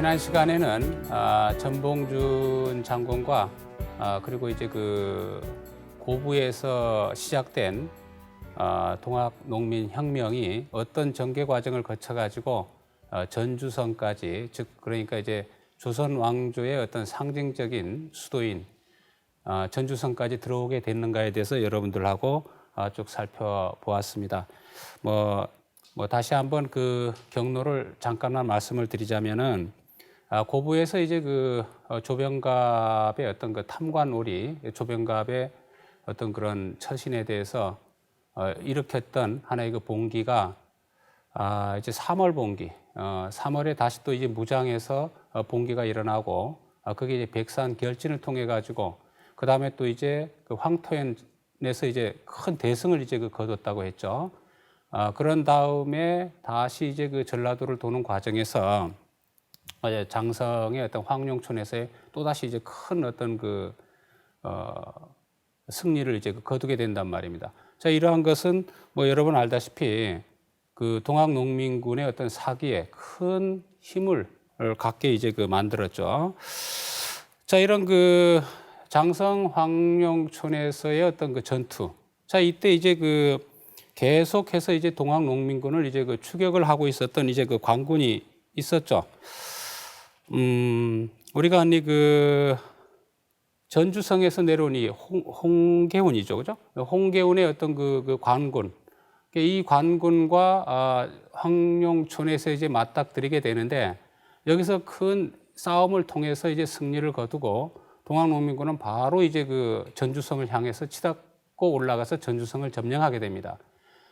지난 시간에는 전봉준 장군과 그리고 이제 그 고부에서 시작된 동학농민혁명이 어떤 전개 과정을 거쳐 가지고 전주성까지, 즉 그러니까 이제 조선 왕조의 어떤 상징적인 수도인 전주성까지 들어오게 됐는가에 대해서 여러분들하고 쭉 살펴보았습니다. 뭐 다시 한번 그 경로를 잠깐만 말씀을 드리자면은 고부에서 이제 그 조병갑의 어떤 그 탐관오리, 조병갑의 어떤 그런 처신에 대해서 일으켰던 하나의 그 봉기가 이제 3월 봉기, 3월에 다시 또 이제 무장해서 봉기가 일어나고 그게 이제 백산 결진을 통해 가지고 그 다음에 또 이제 그 황토현에서 이제 큰 대승을 이제 그 거뒀다고 했죠. 그런 다음에 다시 이제 그 전라도를 도는 과정에서 장성의 어떤 황룡촌에서의 또다시 이제 큰 어떤 그 승리를 이제 거두게 된단 말입니다. 자, 이러한 것은 뭐 여러분 알다시피 그 동학농민군의 어떤 사기에 큰 힘을 갖게 이제 그 만들었죠. 자, 이런 그 장성 황룡촌에서의 어떤 그 전투. 자, 이때 이제 그 계속해서 이제 동학농민군을 이제 그 추격을 하고 있었던 이제 그 관군이 있었죠. 우리가 언니 그 전주성에서 내려온 이 홍계훈이죠, 그죠? 홍계훈의 어떤 그 관군, 이 관군과 황룡촌에서 이제 맞닥뜨리게 되는데 여기서 큰 싸움을 통해서 이제 승리를 거두고 동학농민군은 바로 이제 그 전주성을 향해서 치닫고 올라가서 전주성을 점령하게 됩니다.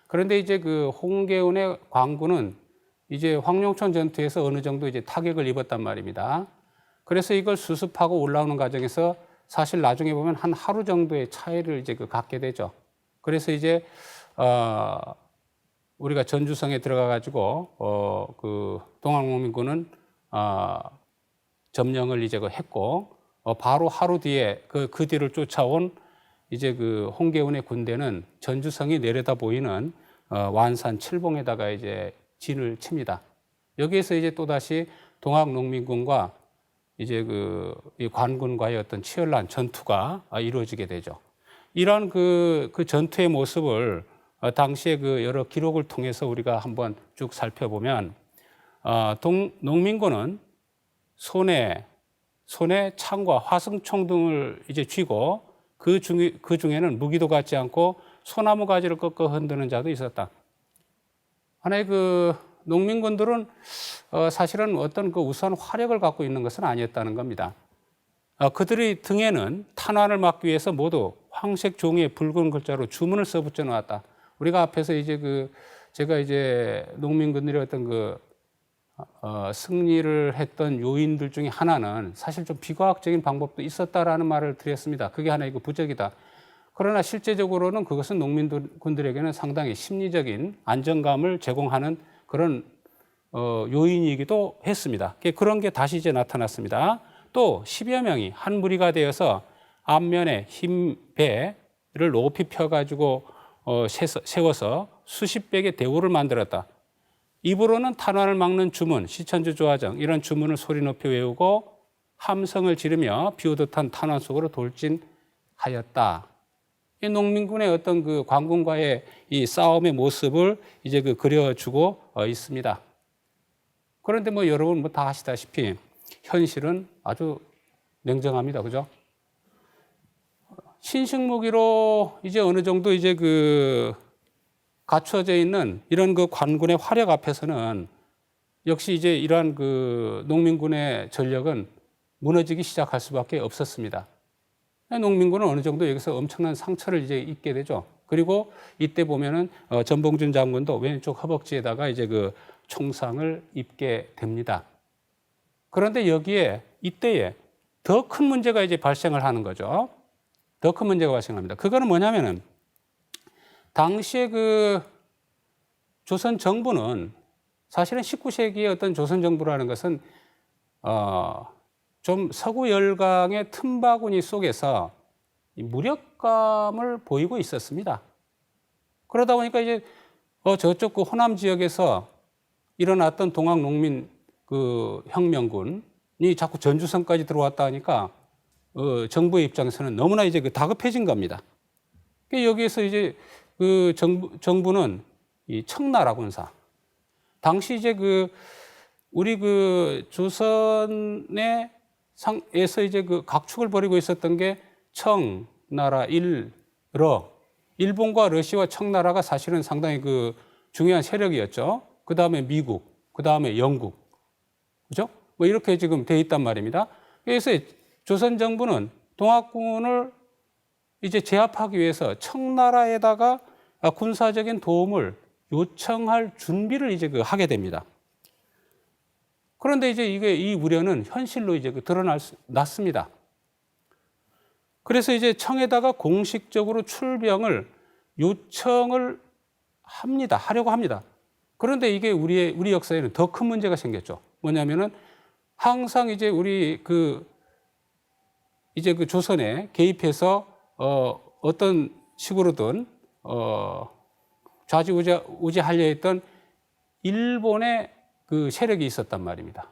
그런데 이제 그 홍계훈의 관군은 이제 황룡촌 전투에서 어느 정도 이제 타격을 입었단 말입니다. 그래서 이걸 수습하고 올라오는 과정에서 사실 나중에 보면 한 하루 정도의 차이를 이제 그 갖게 되죠. 그래서 이제 우리가 전주성에 들어가 가지고 그 동학농민군은 점령을 이제 그 했고 바로 하루 뒤에 그 뒤를 쫓아온 이제 그 홍계훈의 군대는 전주성이 내려다 보이는 완산 칠봉에다가 이제 진을 칩니다. 여기에서 이제 또다시 동학농민군과 이제 이 관군과의 어떤 치열한 전투가 이루어지게 되죠. 이런 그 전투의 모습을 당시에 그 여러 기록을 통해서 우리가 한번 쭉 살펴보면 농민군은 손에 창과 화승총 등을 이제 쥐고 그 중에는 무기도 갖지 않고 소나무 가지를 꺾어 흔드는 자도 있었다. 하나의 그 농민군들은 사실은 어떤 그 우수한 화력을 갖고 있는 것은 아니었다는 겁니다. 그들의 등에는 탄환을 막기 위해서 모두 황색 종이에 붉은 글자로 주문을 써붙여 놓았다. 우리가 앞에서 이제 제가 이제 농민군들의 어떤 승리를 했던 요인들 중에 하나는 사실 좀 비과학적인 방법도 있었다라는 말을 드렸습니다. 그게 하나의 그 부적이다. 그러나 실제적으로는 그것은 농민군들에게는 상당히 심리적인 안정감을 제공하는 그런 요인이기도 했습니다. 그런 게 다시 이제 나타났습니다. 또 10여 명이 한 무리가 되어서 앞면에 흰 배를 높이 펴가지고 세워서 수십 백의 대우를 만들었다. 입으로는 탄환을 막는 주문, 시천주 조화정 이런 주문을 소리 높이 외우고 함성을 지르며 비오듯한 탄환 속으로 돌진하였다. 이 농민군의 어떤 그 관군과의 이 싸움의 모습을 이제 그려주고 있습니다. 그런데 뭐 여러분 뭐 다 아시다시피 현실은 아주 냉정합니다, 그죠? 신식무기로 이제 어느 정도 이제 갖춰져 있는 이런 그 관군의 화력 앞에서는 역시 이제 이러한 그 농민군의 전력은 무너지기 시작할 수밖에 없었습니다. 농민군은 어느 정도 여기서 엄청난 상처를 이제 입게 되죠. 그리고 이때 보면은 전봉준 장군도 왼쪽 허벅지에다가 이제 그 총상을 입게 됩니다. 그런데 여기에 이때에 더 큰 문제가 이제 발생을 하는 거죠. 더 큰 문제가 발생합니다. 그거는 뭐냐면은 당시에 그 조선 정부는 사실은 19세기의 어떤 조선 정부라는 것은 좀 서구 열강의 틈바구니 속에서 무력감을 보이고 있었습니다. 그러다 보니까 이제 저쪽 그 호남 지역에서 일어났던 동학 농민 그 혁명군이 자꾸 전주성까지 들어왔다 하니까 정부의 입장에서는 너무나 이제 그 다급해진 겁니다. 여기에서 이제 그 정부는 이 청나라 군사, 당시 이제 그 우리 그 조선의 에서 이제 그 각축을 벌이고 있었던 게 청나라, 일본과 러시아와 청나라가 사실은 상당히 그 중요한 세력이었죠. 그 다음에 미국, 그 다음에 영국, 그죠? 뭐 이렇게 지금 돼 있단 말입니다. 그래서 조선 정부는 동학군을 이제 제압하기 위해서 청나라에다가 군사적인 도움을 요청할 준비를 이제 그 하게 됩니다. 그런데 이제 이 우려는 현실로 이제 났습니다. 그래서 이제 청에다가 공식적으로 출병을 요청을 하려고 합니다. 그런데 이게 우리 역사에는 더 큰 문제가 생겼죠. 뭐냐면은 항상 이제 우리 이제 그 조선에 개입해서 어떤 식으로든 좌지우지하려 했던 일본의 그 세력이 있었단 말입니다.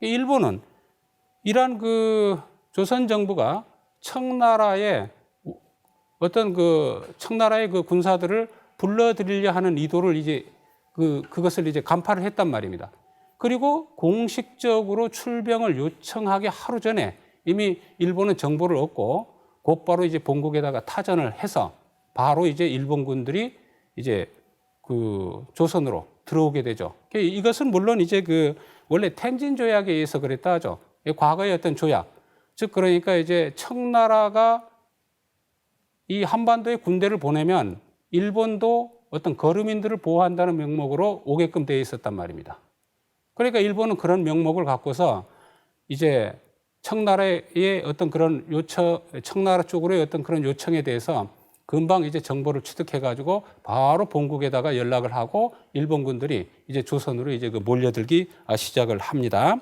일본은 이러한 그 조선 정부가 청나라의 그 군사들을 불러들이려 하는 의도를 이제 그것을 이제 간파를 했단 말입니다. 그리고 공식적으로 출병을 요청하기 하루 전에 이미 일본은 정보를 얻고 곧바로 이제 본국에다가 타전을 해서 바로 이제 일본군들이 이제 그 조선으로 들어오게 되죠. 이것은 물론 이제 원래 텐진 조약에 의해서 그랬다 하죠. 과거의 어떤 조약. 즉 그러니까 이제 청나라가 이 한반도에 군대를 보내면 일본도 어떤 거류민들을 보호한다는 명목으로 오게끔 되어 있었단 말입니다. 그러니까 일본은 그런 명목을 갖고서 이제 청나라의 어떤 그런 청나라 쪽으로의 어떤 그런 요청에 대해서 금방 이제 정보를 취득해가지고 바로 본국에다가 연락을 하고 일본군들이 이제 조선으로 이제 몰려들기 시작을 합니다.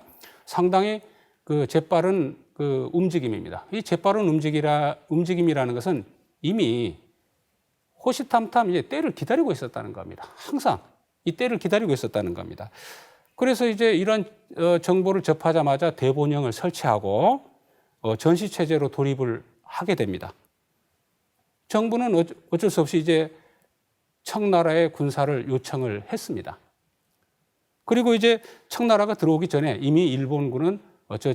상당히 재빠른 움직임입니다. 이 재빠른 움직임이라는 것은 이미 호시탐탐 이제 때를 기다리고 있었다는 겁니다. 항상 이 때를 기다리고 있었다는 겁니다. 그래서 이제 이런 정보를 접하자마자 대본영을 설치하고 전시체제로 돌입을 하게 됩니다. 정부는 어쩔 수 없이 이제 청나라의 군사를 요청을 했습니다. 그리고 이제 청나라가 들어오기 전에 이미 일본군은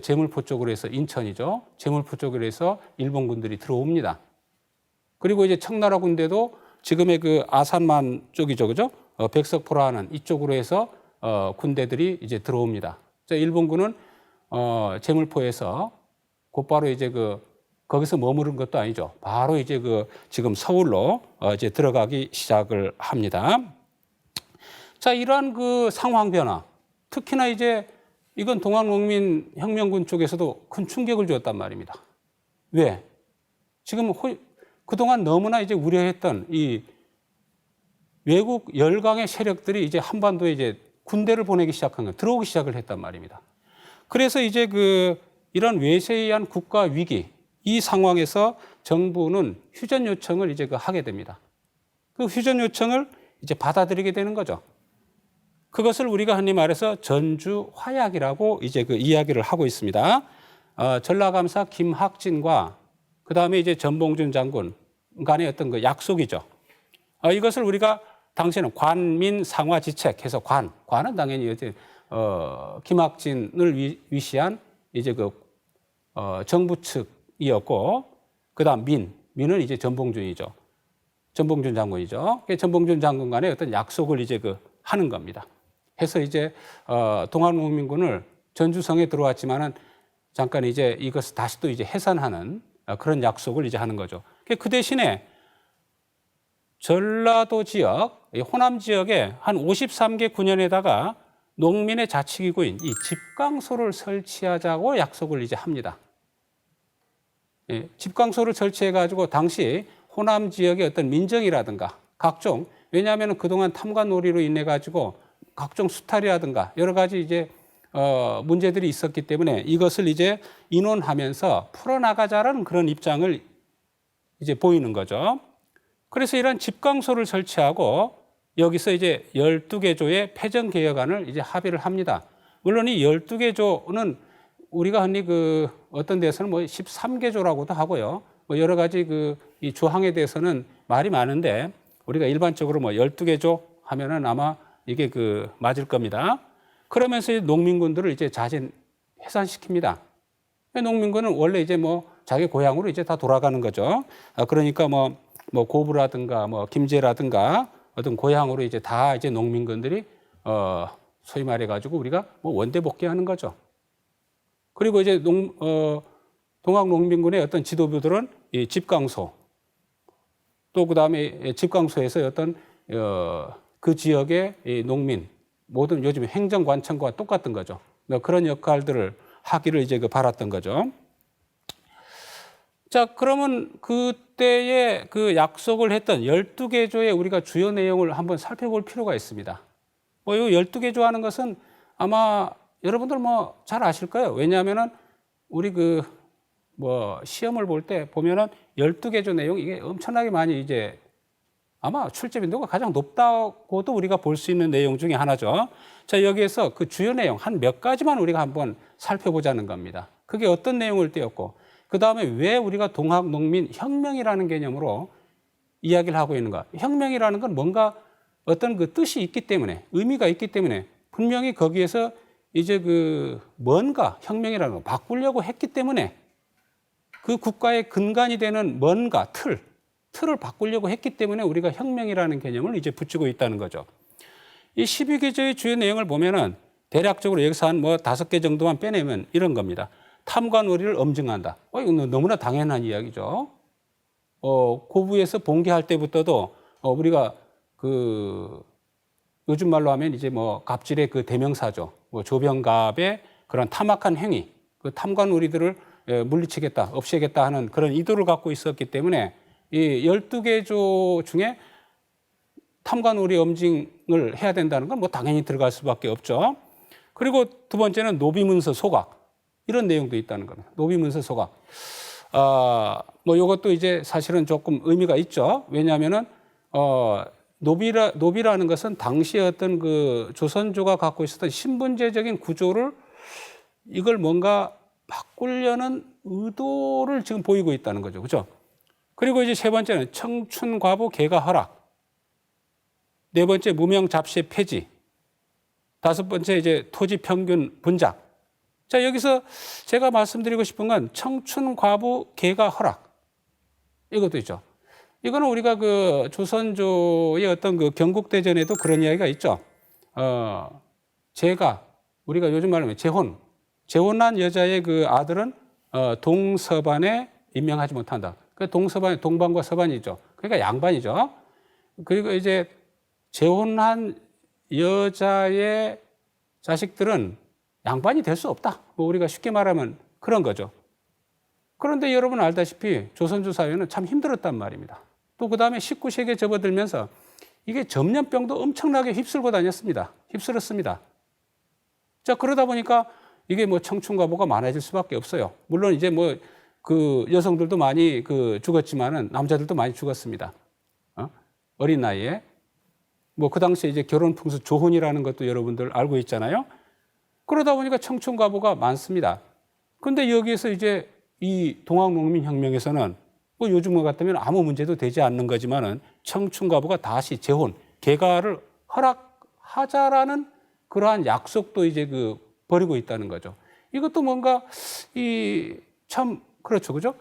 제물포 쪽으로 해서 인천이죠. 제물포 쪽으로 해서 일본군들이 들어옵니다. 그리고 이제 청나라 군대도 지금의 그 아산만 쪽이죠, 그죠? 백석포라는 이쪽으로 해서 군대들이 이제 들어옵니다. 일본군은 제물포에서 곧바로 이제 거기서 머무른 것도 아니죠. 바로 이제 지금 서울로 이제 들어가기 시작을 합니다. 자, 이러한 상황 변화, 특히나 이제 이건 동학농민혁명군 쪽에서도 큰 충격을 주었단 말입니다. 왜? 지금 그동안 너무나 이제 우려했던 이 외국 열강의 세력들이 이제 한반도에 이제 군대를 보내기 시작한 거예요. 들어오기 시작을 했단 말입니다. 그래서 이제 이런 외세에 의한 국가 위기, 이 상황에서 정부는 휴전 요청을 이제 하게 됩니다. 그 휴전 요청을 이제 받아들이게 되는 거죠. 그것을 우리가 흔히 말해서 전주 화약이라고 이제 이야기를 하고 있습니다. 전라감사 김학진과 그 다음에 이제 전봉준 장군 간의 어떤 약속이죠. 이것을 우리가 당시에는 관민상화지책해서 관은 당연히 이제 김학진을 위시한 이제 정부 측이었고, 그다음 민은 이제 전봉준이죠. 전봉준 장군이죠. 전봉준 장군 간의 어떤 약속을 이제 하는 겁니다. 해서 이제 동학농민군을 전주성에 들어왔지만은 잠깐 이제 이것을 다시 또 이제 해산하는 그런 약속을 이제 하는 거죠. 그 대신에 전라도 지역, 호남 지역에 한 53개 군현에다가 농민의 자치기구인 이 집강소를 설치하자고 약속을 이제 합니다. 집강소를 설치해가지고 당시 호남 지역의 어떤 민정이라든가 각종, 왜냐하면 그동안 탐관놀이로 인해 가지고 각종 수탈이라든가 여러 가지 이제 문제들이 있었기 때문에 이것을 이제 인원하면서 풀어나가자라는 그런 입장을 이제 보이는 거죠. 그래서 이런 집강소를 설치하고 여기서 이제 12개 조의 패전개혁안을 이제 합의를 합니다. 물론 이 12개 조는 우리가 흔히 그 어떤 데서는 뭐 13개 조라고도 하고요. 뭐 여러 가지 그 이 조항에 대해서는 말이 많은데 우리가 일반적으로 뭐 12개 조 하면은 아마 이게 그 맞을 겁니다. 그러면서 농민군들을 이제 자진 해산시킵니다. 농민군은 원래 이제 뭐 자기 고향으로 이제 다 돌아가는 거죠. 그러니까 뭐 고부라든가 뭐 김제라든가 어떤 고향으로 이제 다 이제 농민군들이 소위 말해 가지고 우리가 뭐 원대 복귀하는 거죠. 그리고 이제 동학 농민군의 어떤 지도부들은 이 집강소 또 그다음에 집강소에서 어떤 그 지역의 이 농민 모든 요즘 행정관청과 똑같은 거죠. 그런 역할들을 하기를 이제 그 바랐던 거죠. 자, 그러면 그때의 그 약속을 했던 12개 조의 우리가 주요 내용을 한번 살펴볼 필요가 있습니다. 이 12개 조 하는 것은 아마 여러분들 뭐 잘 아실 거예요. 왜냐하면은 우리 시험을 볼 때 보면은 12개 조 내용 이게 엄청나게 많이 이제 아마 출제 빈도가 가장 높다고도 우리가 볼 수 있는 내용 중에 하나죠. 자, 여기에서 그 주요 내용 한 몇 가지만 우리가 한번 살펴보자는 겁니다. 그게 어떤 내용을 띄었고, 그 다음에 왜 우리가 동학농민혁명이라는 개념으로 이야기를 하고 있는가. 혁명이라는 건 뭔가 어떤 그 뜻이 있기 때문에, 의미가 있기 때문에 분명히 거기에서 이제 뭔가 혁명이라는 거 바꾸려고 했기 때문에 그 국가의 근간이 되는 뭔가 틀을 바꾸려고 했기 때문에 우리가 혁명이라는 개념을 이제 붙이고 있다는 거죠. 이 12개조의 주요 내용을 보면은 대략적으로 여기서 한 5개 정도만 빼내면 이런 겁니다. 탐과 놀이를 엄증한다. 이건 너무나 당연한 이야기죠. 고부에서 봉기할 때부터도 우리가 요즘 말로 하면 이제 갑질의 그 대명사죠. 조병갑의 그런 탐악한 행위, 그 탐과 놀이들을 물리치겠다, 없애겠다 하는 그런 의도를 갖고 있었기 때문에 이 12개 조 중에 탐과 놀이 엄징을 해야 된다는 건 당연히 들어갈 수밖에 없죠. 그리고 두 번째는 노비문서 소각. 이런 내용도 있다는 겁니다. 노비문서 소각. 요것도 이제 사실은 조금 의미가 있죠. 왜냐하면은, 노비라는 것은 당시에 어떤 그 조선조가 갖고 있었던 신분제적인 구조를 이걸 뭔가 바꾸려는 의도를 지금 보이고 있다는 거죠. 그죠? 그리고 이제 세 번째는 청춘과부 개가 허락. 네 번째 무명 잡시 폐지. 다섯 번째 이제 토지 평균 분작. 자, 여기서 제가 말씀드리고 싶은 건 청춘과부 개가 허락. 이것도 있죠. 이거는 우리가 그 조선조의 어떤 그 경국대전에도 그런 이야기가 있죠. 우리가 요즘 말로 하면 재혼한 여자의 그 아들은 동서반에 임명하지 못한다. 그 동서반이 동반과 서반이죠. 그러니까 양반이죠. 그리고 이제 재혼한 여자의 자식들은 양반이 될 수 없다. 우리가 쉽게 말하면 그런 거죠. 그런데 여러분 알다시피 조선조 사회는 참 힘들었단 말입니다. 또 그다음에 19세기에 접어들면서 이게 전염병도 엄청나게 휩쓸었습니다. 자, 그러다 보니까 이게 청춘과부가 많아질 수밖에 없어요. 물론 이제 그 여성들도 많이 죽었지만은 남자들도 많이 죽었습니다. 어린 나이에. 그 당시에 이제 결혼 풍수 조혼이라는 것도 여러분들 알고 있잖아요. 그러다 보니까 청춘과부가 많습니다. 근데 여기에서 이제 이 동학농민혁명에서는 요즘 같으면 아무 문제도 되지 않는 거지만은 청춘과부가 다시 재혼, 개가를 허락하자라는 그러한 약속도 이제 벌이고 있다는 거죠. 이것도 뭔가 참 그렇죠, 그죠?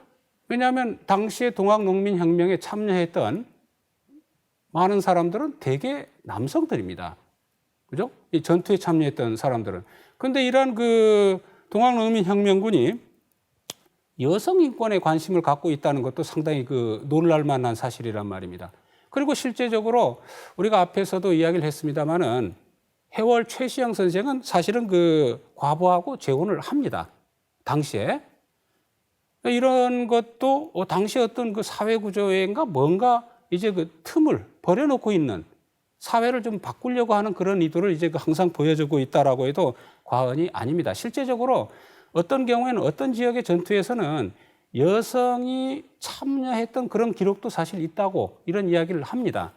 왜냐하면 당시에 동학농민혁명에 참여했던 많은 사람들은 대개 남성들입니다. 그죠? 이 전투에 참여했던 사람들은. 근데 이러한 동학농민혁명군이 여성 인권에 관심을 갖고 있다는 것도 상당히 놀랄 만한 사실이란 말입니다. 그리고 실제적으로 우리가 앞에서도 이야기를 했습니다마는 해월 최시영 선생은 사실은 과부하고 재혼을 합니다. 당시에. 이런 것도 당시 어떤 사회 구조인가 뭔가 이제 틈을 버려놓고 있는 사회를 좀 바꾸려고 하는 그런 의도를 이제 항상 보여주고 있다라고 해도 과언이 아닙니다. 실제적으로 어떤 경우에는 어떤 지역의 전투에서는 여성이 참여했던 그런 기록도 사실 있다고 이런 이야기를 합니다.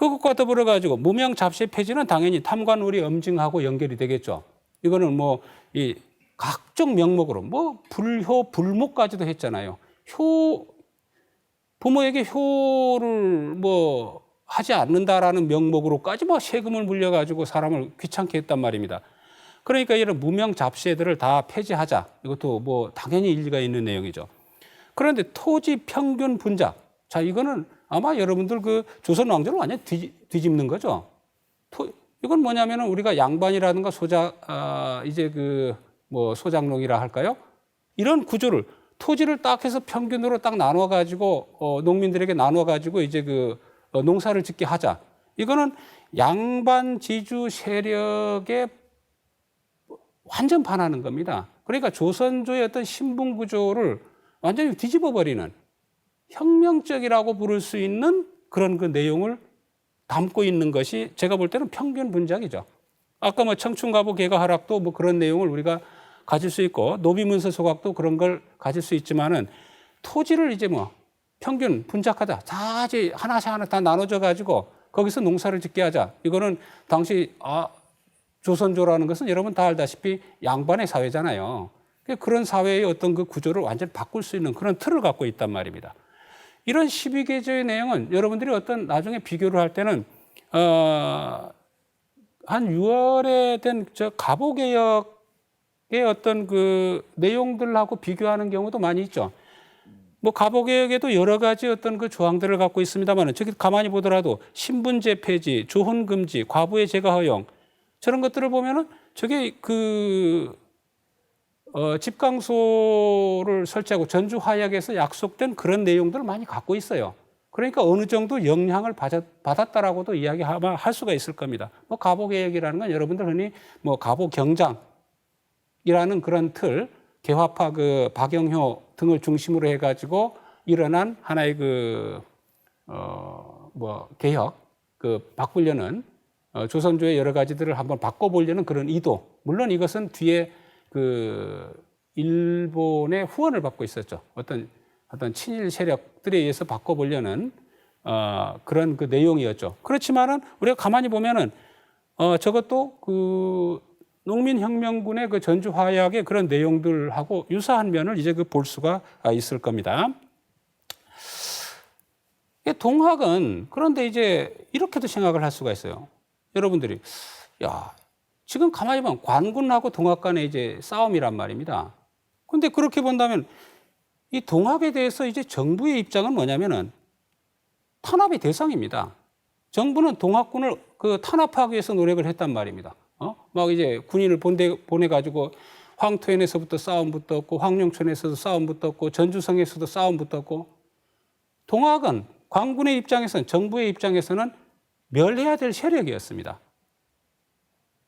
그것과 더불어 가지고 무명 잡시 폐지는 당연히 탐관오리 엄징하고 연결이 되겠죠. 이거는 뭐 이 각종 명목으로 뭐 불효 불목까지도 했잖아요. 부모에게 효를 뭐 하지 않는다라는 명목으로까지 뭐 세금을 물려가지고 사람을 귀찮게 했단 말입니다. 그러니까 이런 무명 잡시들을 다 폐지하자. 이것도 뭐 당연히 일리가 있는 내용이죠. 그런데 토지 평균 분작. 자, 이거는 아마 여러분들 그 조선 왕조를 완전 뒤집는 거죠. 이건 뭐냐면은 우리가 양반이라든가 이제 그 뭐 소장농이라 할까요? 이런 구조를 토지를 딱 해서 평균으로 딱 나눠 가지고 농민들에게 나눠 가지고 이제 그 농사를 짓게 하자. 이거는 양반 지주 세력에 완전 반하는 겁니다. 그러니까 조선조의 어떤 신분 구조를 완전히 뒤집어 버리는 혁명적이라고 부를 수 있는 그런 그 내용을 담고 있는 것이 제가 볼 때는 평균 분작이죠. 아까 뭐 청춘가부 개가 하락도 뭐 그런 내용을 우리가 가질 수 있고 노비문서 소각도 그런 걸 가질 수 있지만은 토지를 이제 뭐 평균 분작하자. 다 이제 하나씩 하나 다 나눠져 가지고 거기서 농사를 짓게 하자. 이거는 당시 조선조라는 것은 여러분 다 알다시피 양반의 사회잖아요. 그런 사회의 어떤 그 구조를 완전히 바꿀 수 있는 그런 틀을 갖고 있단 말입니다. 이런 12개조의 내용은 여러분들이 어떤 나중에 비교를 할 때는 한 6월에 된 저 가보개혁의 어떤 그 내용들하고 비교하는 경우도 많이 있죠. 뭐 가보개혁에도 여러 가지 어떤 그 조항들을 갖고 있습니다만은 저기 가만히 보더라도 신분제 폐지, 조혼 금지, 과부의 제가 허용 저런 것들을 보면은 저게 그 집강소를 설치하고 전주 화약에서 약속된 그런 내용들을 많이 갖고 있어요. 그러니까 어느 정도 영향을 받았다라고도 이야기할 수가 있을 겁니다. 뭐 가보개혁이라는 건 여러분들 흔히 뭐 가보경장이라는 그런 틀, 개화파 그 박영효 등을 중심으로 해가지고 일어난 하나의 개혁, 바꾸려는 조선조의 여러 가지들을 한번 바꿔보려는 그런 의도. 물론 이것은 뒤에 일본의 후원을 받고 있었죠. 어떤 친일 세력들에 의해서 바꿔보려는 그런 그 내용이었죠. 그렇지만은 우리가 가만히 보면은 저것도 그 농민혁명군의 그 전주 화약의 그런 내용들하고 유사한 면을 이제 볼 수가 있을 겁니다. 동학은 그런데 이제 이렇게도 생각을 할 수가 있어요. 여러분들이 지금 가만히 보면 관군하고 동학 간의 이제 싸움이란 말입니다. 근데 그렇게 본다면 이 동학에 대해서 이제 정부의 입장은 뭐냐면은 탄압의 대상입니다. 정부는 동학군을 탄압하기 위해서 노력을 했단 말입니다. 막 이제 군인을 보내가지고 황토현에서부터 싸움 붙었고, 황룡천에서도 싸움 붙었고, 전주성에서도 싸움 붙었고, 동학은 관군의 입장에서는, 정부의 입장에서는 멸해야 될 세력이었습니다.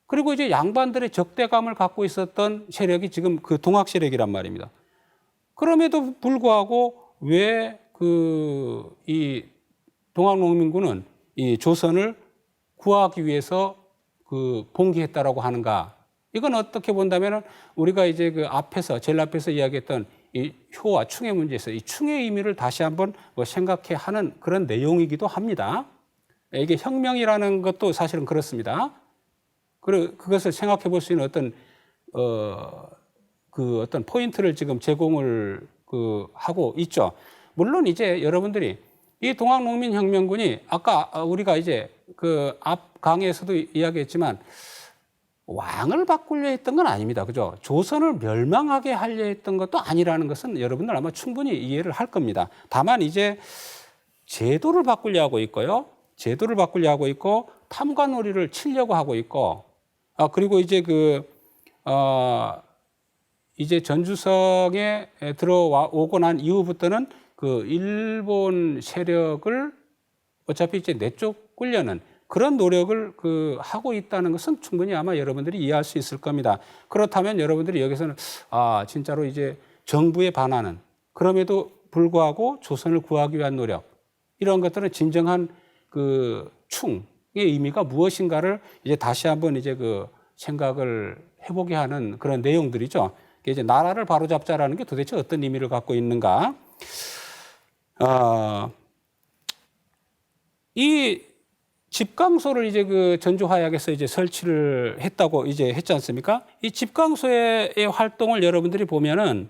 그리고 이제 양반들의 적대감을 갖고 있었던 세력이 지금 그 동학 세력이란 말입니다. 그럼에도 불구하고 왜 이 동학농민군은 이 조선을 구하기 위해서 봉기했다라고 하는가? 이건 어떻게 본다면은 우리가 이제 제일 앞에서 이야기했던 이 효와 충의 문제에서 이 충의 의미를 다시 한번 생각해 하는 그런 내용이기도 합니다. 이게 혁명이라는 것도 사실은 그렇습니다. 그것을 생각해 볼 수 있는 어떤 포인트를 지금 제공을 하고 있죠. 물론 이제 여러분들이 이 동학농민혁명군이 아까 우리가 이제 앞 강의에서도 이야기했지만 왕을 바꾸려 했던 건 아닙니다. 그죠? 조선을 멸망하게 하려 했던 것도 아니라는 것은 여러분들 아마 충분히 이해를 할 겁니다. 다만 이제 제도를 바꾸려 하고 있고요. 제도를 바꾸려 하고 있고 탐관오리를 치려고 하고 있고 그리고 이제 이제 전주성에 들어오고 난 이후부터는 일본 세력을 어차피 이제 내쫓으려는 그런 노력을 하고 있다는 것은 충분히 아마 여러분들이 이해할 수 있을 겁니다. 그렇다면 여러분들이 여기서는 진짜로 이제 정부에 반하는 그럼에도 불구하고 조선을 구하기 위한 노력 이런 것들은 진정한 충의 의미가 무엇인가를 이제 다시 한번 이제 생각을 해보게 하는 그런 내용들이죠. 이제 나라를 바로잡자라는 게 도대체 어떤 의미를 갖고 있는가? 이 집강소를 이제 그 전주화약에서 이제 설치를 했다고 이제 했지 않습니까? 이 집강소의 활동을 여러분들이 보면은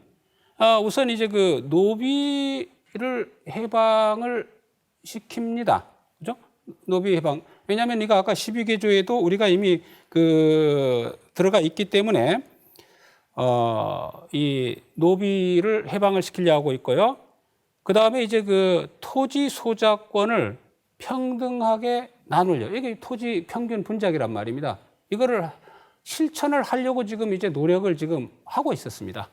우선 이제 그 노비를 해방을 시킵니다. 그죠? 노비 해방. 왜냐하면 이거 아까 12개조에도 우리가 이미 그 들어가 있기 때문에 이 노비를 해방을 시키려고 하고 있고요. 그 다음에 이제 그 토지 소작권을 평등하게 나누려. 이게 토지 평균 분작이란 말입니다. 이거를 실천을 하려고 지금 이제 노력을 지금 하고 있었습니다.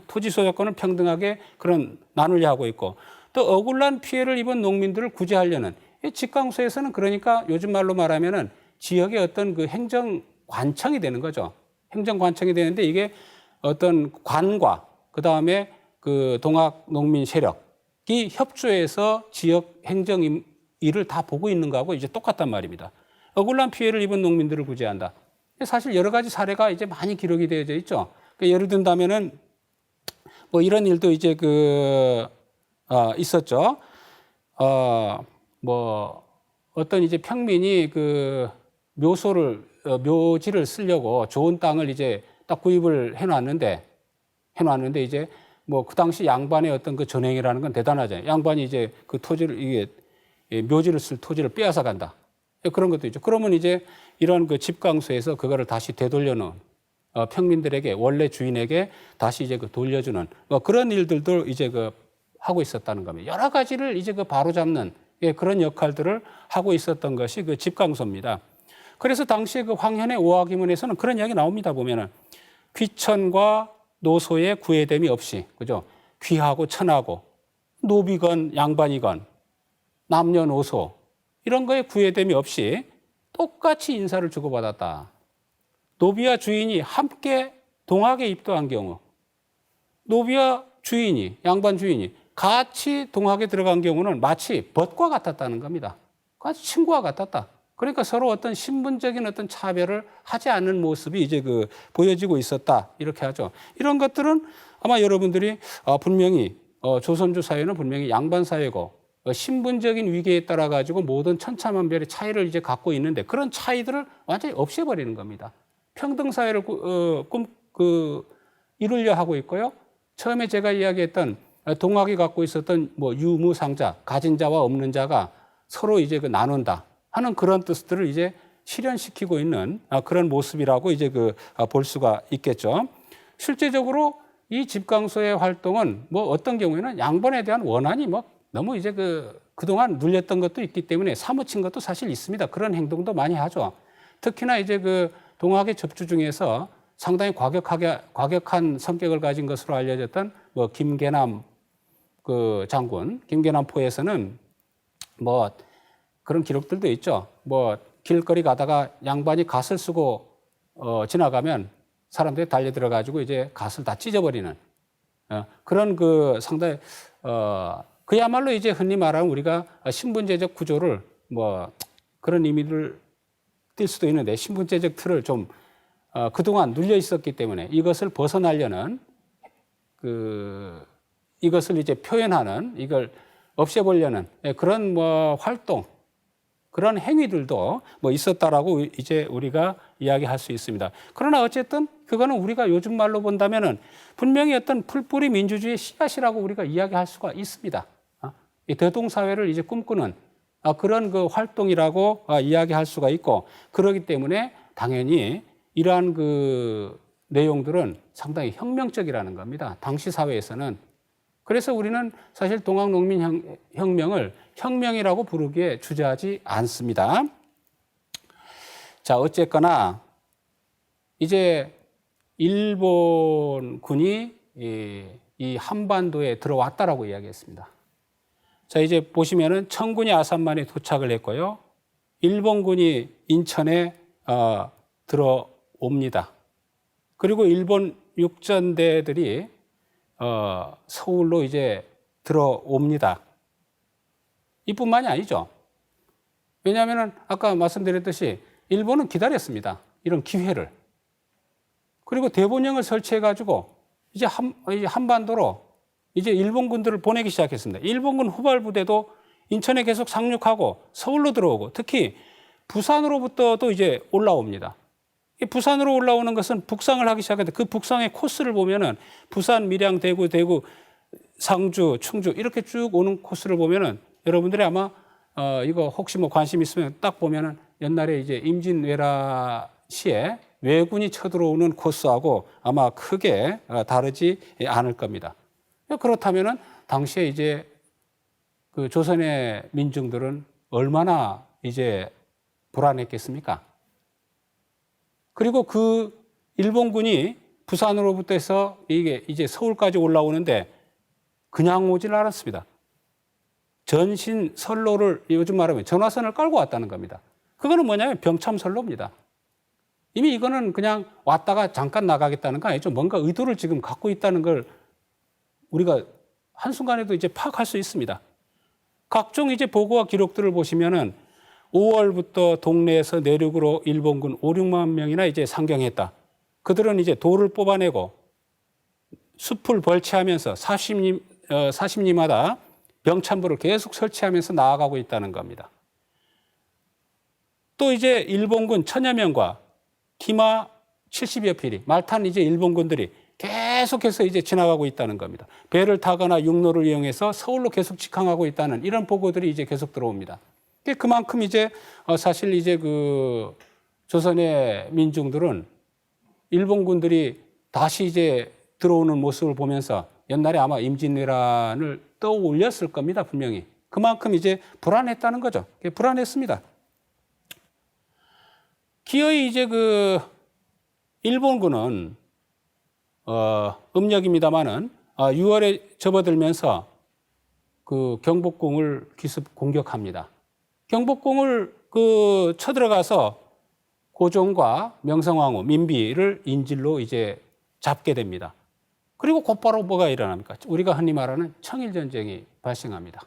토지 소작권을 평등하게 그런 나누려 하고 있고, 또 억울한 피해를 입은 농민들을 구제하려는, 이 집강소에서는 그러니까 요즘 말로 말하면은 지역의 어떤 그 행정관청이 되는 거죠. 행정관청이 되는데 이게 어떤 관과 그 다음에 그 동학 농민 세력이 협조해서 지역 행정 일을 다 보고 있는 거하고 이제 똑같단 말입니다. 억울한 피해를 입은 농민들을 구제한다. 사실 여러 가지 사례가 이제 많이 기록이 되어져 있죠. 그러니까 예를 든다면은 뭐 이런 일도 이제 있었죠. 뭐 어떤 이제 평민이 그 묘지를 쓰려고 좋은 땅을 이제 딱 구입을 해놨는데 이제 뭐 그 당시 양반의 어떤 그 전횡이라는 건 대단하잖아요. 양반이 이제 그 토지를 이게 묘지를 쓸 토지를 빼앗아 간다. 그런 것도 있죠. 그러면 이제 이런 그 집강소에서 그거를 다시 되돌려놓은 평민들에게 원래 주인에게 다시 이제 그 돌려주는 뭐 그런 일들도 이제 그 하고 있었다는 겁니다. 여러 가지를 이제 그 바로잡는 그런 역할들을 하고 있었던 것이 그 집강소입니다. 그래서 당시에 그 황현의 오화기문에서는 그런 이야기 나옵니다. 보면은 귀천과 노소의 구애됨이 없이, 그죠? 귀하고 천하고 노비건 양반이건 남녀노소 이런 거에 구애됨이 없이 똑같이 인사를 주고받았다. 노비와 주인이 함께 동학에 입도한 경우, 노비와 주인이, 양반 주인이 같이 동학에 들어간 경우는 마치 벗과 같았다는 겁니다. 같이 친구와 같았다. 그러니까 서로 어떤 신분적인 어떤 차별을 하지 않는 모습이 이제 그 보여지고 있었다. 이렇게 하죠. 이런 것들은 아마 여러분들이 분명히 조선주 사회는 분명히 양반 사회고 신분적인 위계에 따라 가지고 모든 천차만별의 차이를 이제 갖고 있는데 그런 차이들을 완전히 없애버리는 겁니다. 평등 사회를 이루려 하고 있고요. 처음에 제가 이야기했던 동학이 갖고 있었던 뭐 유무상자, 가진 자와 없는 자가 서로 이제 그 나눈다 하는 그런 뜻들을 이제 실현시키고 있는 그런 모습이라고 이제 볼 수가 있겠죠. 실제적으로 이 집강소의 활동은 뭐 어떤 경우에는 양반에 대한 원한이 뭐 너무 이제 그동안 눌렸던 것도 있기 때문에 사무친 것도 사실 있습니다. 그런 행동도 많이 하죠. 특히나 이제 동학의 접주 중에서 상당히 과격한 성격을 가진 것으로 알려졌던 뭐 김계남 장군, 김계남 포에서는 뭐 그런 기록들도 있죠. 뭐 길거리 가다가 양반이 갓을 쓰고 지나가면 사람들이 달려들어 가지고 이제 갓을 다 찢어버리는 그런 상당히 그야말로 이제 흔히 말하는 우리가 신분제적 구조를 뭐 그런 의미를 띌 수도 있는데 신분제적 틀을 좀 그동안 눌려 있었기 때문에 이것을 벗어나려는 이것을 이제 표현하는 이걸 없애보려는 그런 뭐 활동 그런 행위들도 뭐 있었다라고 이제 우리가 이야기할 수 있습니다. 그러나 어쨌든 그거는 우리가 요즘 말로 본다면은 분명히 어떤 풀뿌리 민주주의 씨앗이라고 우리가 이야기할 수가 있습니다. 이 대동사회를 이제 꿈꾸는 그런 활동이라고 이야기할 수가 있고 그렇기 때문에 당연히 이러한 내용들은 상당히 혁명적이라는 겁니다. 당시 사회에서는. 그래서 우리는 사실 동학농민혁명을 혁명이라고 부르기에 주저하지 않습니다. 자, 어쨌거나 이제 일본군이 이 한반도에 들어왔다라고 이야기했습니다. 자, 이제 보시면은 청군이 아산만에 도착을 했고요. 일본군이 인천에 들어옵니다. 그리고 일본 육전대들이 서울로 이제 들어옵니다. 이뿐만이 아니죠. 왜냐하면 아까 말씀드렸듯이 일본은 기다렸습니다. 이런 기회를. 그리고 대본영을 설치해가지고 이제 한반도로 이제 일본군들을 보내기 시작했습니다. 일본군 후발부대도 인천에 계속 상륙하고 서울로 들어오고 특히 부산으로부터도 이제 올라옵니다. 이 부산으로 올라오는 것은 북상을 하기 시작했는데 그 북상의 코스를 보면은 부산, 밀양, 대구, 상주, 충주 이렇게 쭉 오는 코스를 보면은 여러분들이 아마 이거 혹시 뭐 관심 있으면 딱 보면은 옛날에 이제 임진왜라 시에 왜군이 쳐들어오는 코스하고 아마 크게 다르지 않을 겁니다. 그렇다면은 당시에 이제 그 조선의 민중들은 얼마나 이제 불안했겠습니까? 그리고 그 일본군이 부산으로부터 해서 이게 이제 서울까지 올라오는데 그냥 오질 않았습니다. 전신 선로를 요즘 말하면 전화선을 깔고 왔다는 겁니다. 그거는 뭐냐면 병참선로입니다. 이미 이거는 그냥 왔다가 잠깐 나가겠다는 거 아니죠. 뭔가 의도를 지금 갖고 있다는 걸 우리가 한순간에도 이제 파악할 수 있습니다. 각종 이제 보고와 기록들을 보시면은 5월부터 동네에서 내륙으로 일본군 5, 6만 명이나 이제 상경했다. 그들은 이제 돌을 뽑아내고 숲을 벌채하면서 40리마다 병참부를 계속 설치하면서 나아가고 있다는 겁니다. 또 이제 일본군 1000여 명과 기마 70여 필이 말탄 이제 일본군들이 계속해서 이제 지나가고 있다는 겁니다. 배를 타거나 육로를 이용해서 서울로 계속 직항하고 있다는 이런 보고들이 이제 계속 들어옵니다. 그만큼 이제 사실 이제 그 조선의 민중들은 일본군들이 다시 이제 들어오는 모습을 보면서 옛날에 아마 임진왜란을 떠올렸을 겁니다, 분명히. 그만큼 이제 불안했다는 거죠. 불안했습니다. 기어이 이제 그 일본군은 음력입니다만은 6월에 접어들면서 그 경복궁을 기습 공격합니다. 경복궁을 그 쳐들어가서 고종과 명성황후, 민비를 인질로 이제 잡게 됩니다. 그리고 곧바로 뭐가 일어납니까? 우리가 흔히 말하는 청일전쟁이 발생합니다.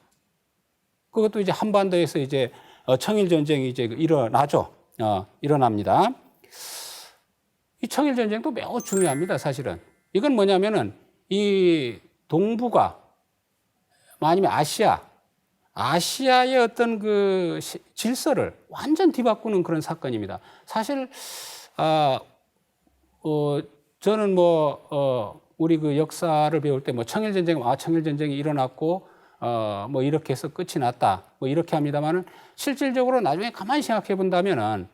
그것도 이제 한반도에서 이제 청일전쟁이 이제 일어나죠. 일어납니다. 이 청일전쟁도 매우 중요합니다, 사실은. 이건 뭐냐면은 이 동북아, 아니면 아시아의 어떤 그 질서를 완전 뒤바꾸는 그런 사건입니다. 사실, 저는 우리 그 역사를 배울 때 청일전쟁이 일어났고, 뭐 이렇게 해서 끝이 났다. 뭐 이렇게 합니다만은 실질적으로 나중에 가만히 생각해 본다면은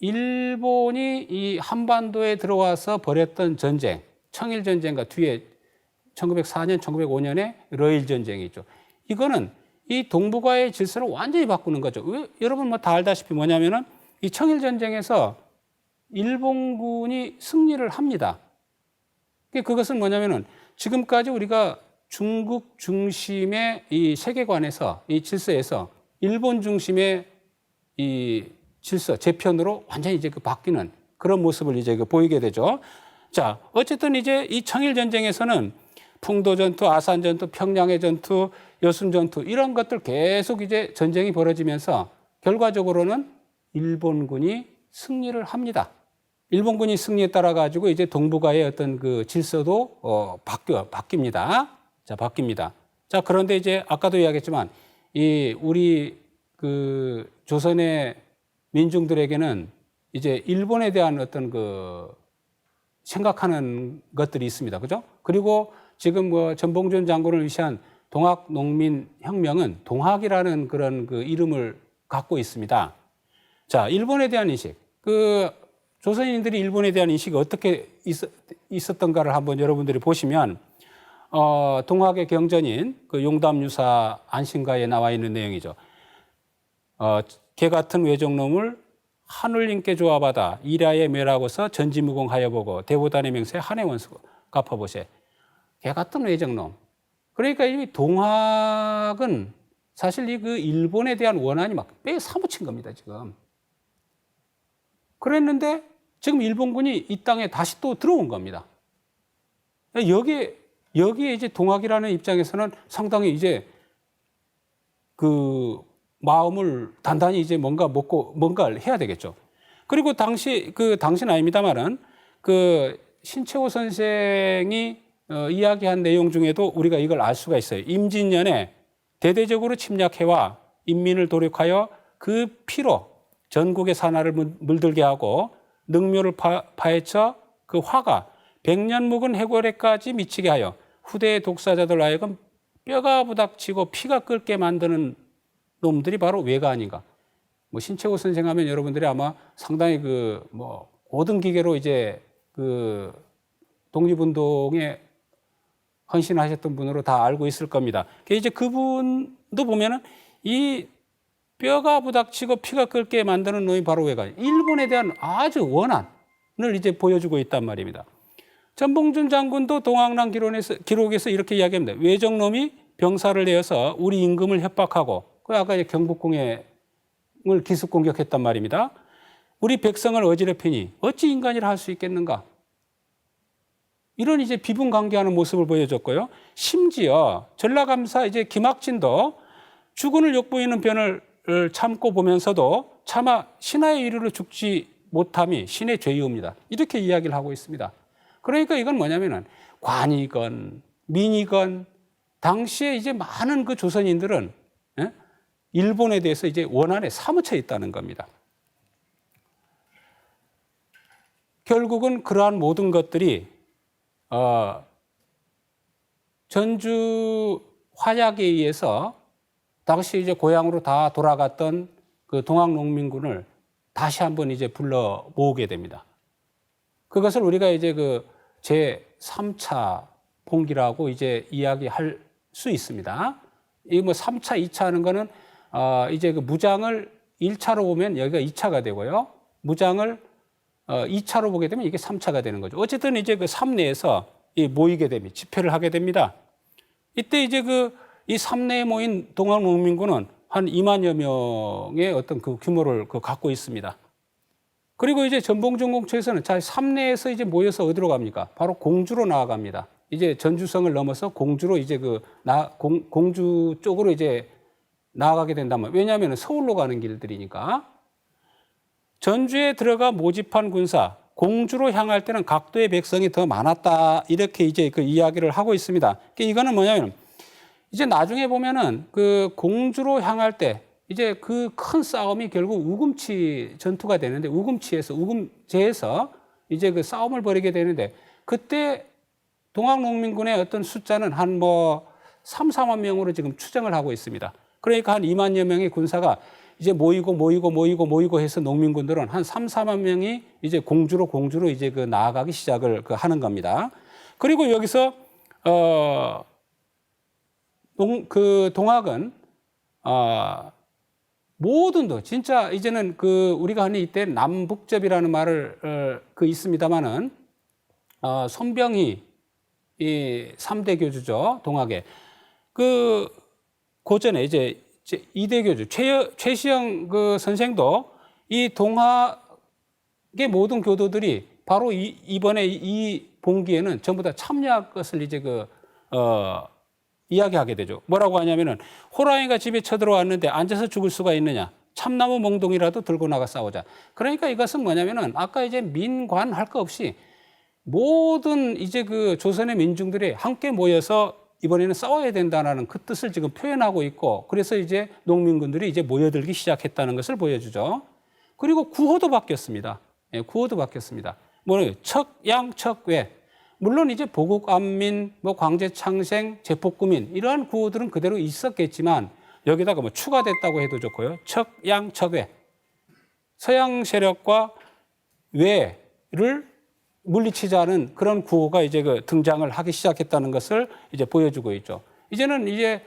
일본이 이 한반도에 들어와서 벌였던 전쟁, 청일전쟁과 뒤에 1904년, 1905년에 러일전쟁이 있죠. 이거는 이 동북아의 질서를 완전히 바꾸는 거죠. 여러분 뭐 다 알다시피 뭐냐면은 이 청일전쟁에서 일본군이 승리를 합니다. 그것은 뭐냐면은 지금까지 우리가 중국 중심의 이 세계관에서 이 질서에서 일본 중심의 이 질서, 재편으로 완전히 이제 바뀌는 그런 모습을 이제 보이게 되죠. 자, 어쨌든 이제 이 청일전쟁에서는 풍도전투, 아산전투, 평양의 전투, 여순전투 이런 것들 계속 이제 전쟁이 벌어지면서 결과적으로는 일본군이 승리를 합니다. 일본군이 승리에 따라 가지고 이제 동북아의 어떤 그 질서도 바뀝니다. 자, 바뀝니다. 자, 그런데 이제 아까도 이야기했지만 우리 그 조선의 민중들에게는 이제 일본에 대한 어떤 그 생각하는 것들이 있습니다. 그죠? 그리고 지금 뭐 전봉준 장군을 위시한 동학농민혁명은 동학이라는 그런 그 이름을 갖고 있습니다. 자, 일본에 대한 인식. 그 조선인들이 일본에 대한 인식이 어떻게 있었던가를 한번 여러분들이 보시면 동학의 경전인 그 용담유사 안신가에 나와 있는 내용이죠. 개 같은 외종놈을 하늘님께 조합하다 이라에 멸하고서 전지무공하여 보고 대보단의 명세 한해 원수 갚아보세. 개 같은 외종놈. 그러니까 이 동학은 사실 그 일본에 대한 원한이 막 뼈에 사무친 겁니다, 지금. 그랬는데 지금 일본군이 이 땅에 다시 또 들어온 겁니다. 여기에 이제 동학이라는 입장에서는 상당히 이제 그 마음을 단단히 이제 뭔가 먹고 뭔가를 해야 되겠죠. 그리고 당신 아닙니다만은 그 신채호 선생이 이야기한 내용 중에도 우리가 이걸 알 수가 있어요. 임진년에 대대적으로 침략해와 인민을 도륙하여 그 피로 전국의 산하를 물들게 하고 능묘를 파헤쳐 그 화가 백년 묵은 해골에까지 미치게 하여 후대의 독사자들 하여금 뼈가 부닥치고 피가 끓게 만드는 놈들이 바로 왜가 아닌가. 뭐 신채호 선생 하면 여러분들이 아마 상당히 그 뭐 모든 기계로 이제 그 독립운동에 헌신하셨던 분으로 다 알고 있을 겁니다. 이제 그분도 보면은 이 뼈가 부닥치고 피가 끓게 만드는 놈이 바로 왜가 일본에 대한 아주 원한을 이제 보여주고 있단 말입니다. 전봉준 장군도 동학랑 기록에서 이렇게 이야기합니다. 외적놈이 병사를 내어서 우리 임금을 협박하고 그 아까 이제 경복궁을 기습 공격했단 말입니다. 우리 백성을 어지럽히니 어찌 인간이라 할 수 있겠는가? 이런 이제 비분관계하는 모습을 보여줬고요. 심지어 전라감사 이제 김학진도 주군을 욕보이는 변을 참고 보면서도 차마 신하에 이르러 죽지 못함이 신의 죄이옵니다. 이렇게 이야기를 하고 있습니다. 그러니까 이건 뭐냐면은 관이건 민이건 당시에 이제 많은 그 조선인들은 일본에 대해서 이제 원한에 사무쳐 있다는 겁니다. 결국은 그러한 모든 것들이 전주 화약에 의해서 당시 이제 고향으로 다 돌아갔던 그 동학농민군을 다시 한번 이제 불러 모으게 됩니다. 그것을 우리가 이제 그 제3차 봉기라고 이제 이야기할 수 있습니다. 이 뭐 3차, 2차 하는 거는 이제 그 무장을 1차로 보면 여기가 2차가 되고요. 무장을 2차로 보게 되면 이게 3차가 되는 거죠. 어쨌든 이제 그 삼내에서 모이게 됩니다. 집회를 하게 됩니다. 이때 이제 이 삼내에 모인 동학농민군은 한 2만여 명의 어떤 그 규모를 갖고 있습니다. 그리고 이제 전봉준 공초에서는 자, 삼내에서 이제 모여서 어디로 갑니까? 바로 공주로 나아갑니다. 이제 전주성을 넘어서 공주로 이제 공주 쪽으로 이제 나아가게 된다면 왜냐하면 서울로 가는 길들이니까 전주에 들어가 모집한 군사 공주로 향할 때는 각도의 백성이 더 많았다 이렇게 이제 그 이야기를 하고 있습니다. 이거는 뭐냐면 이제 나중에 보면은 그 공주로 향할 때 이제 그 큰 싸움이 결국 우금치 전투가 되는데 우금제에서 이제 그 싸움을 벌이게 되는데 그때 동학농민군의 어떤 숫자는 한 뭐 3, 4만 명으로 지금 추정을 하고 있습니다. 그러니까 한 2만여 명의 군사가 이제 모이고 해서 농민군들은 한 3, 4만 명이 이제 공주로 이제 그 나아가기 시작을 하는 겁니다. 그리고 여기서 동학은 모든 진짜 이제는 우리가 흔히 이때 남북접이라는 말을 있습니다만은 손병희 이 3대 교주죠 동학의 고전에 이제 2대 교주 최시영 선생도 이 동학의 모든 교도들이 바로 이번에 이 봉기에는 전부 다 참여할 것을 이제 이야기하게 되죠. 뭐라고 하냐면은 호랑이가 집에 쳐들어왔는데 앉아서 죽을 수가 있느냐? 참나무 몽둥이라도 들고 나가 싸우자. 그러니까 이것은 뭐냐면은 아까 이제 민관 할 거 없이 모든 이제 조선의 민중들이 함께 모여서 이번에는 싸워야 된다는 그 뜻을 지금 표현하고 있고 그래서 이제 농민군들이 이제 모여들기 시작했다는 것을 보여주죠. 그리고 구호도 바뀌었습니다. 예, 구호도 바뀌었습니다. 뭐예요? 척양척외. 물론 이제 보국안민, 광제창생, 제폭구민 이러한 구호들은 그대로 있었겠지만 여기다가 추가됐다고 해도 좋고요. 척양척외. 서양 세력과 외를 물리치자는 그런 구호가 이제 등장을 하기 시작했다는 것을 이제 보여주고 있죠. 이제는 이제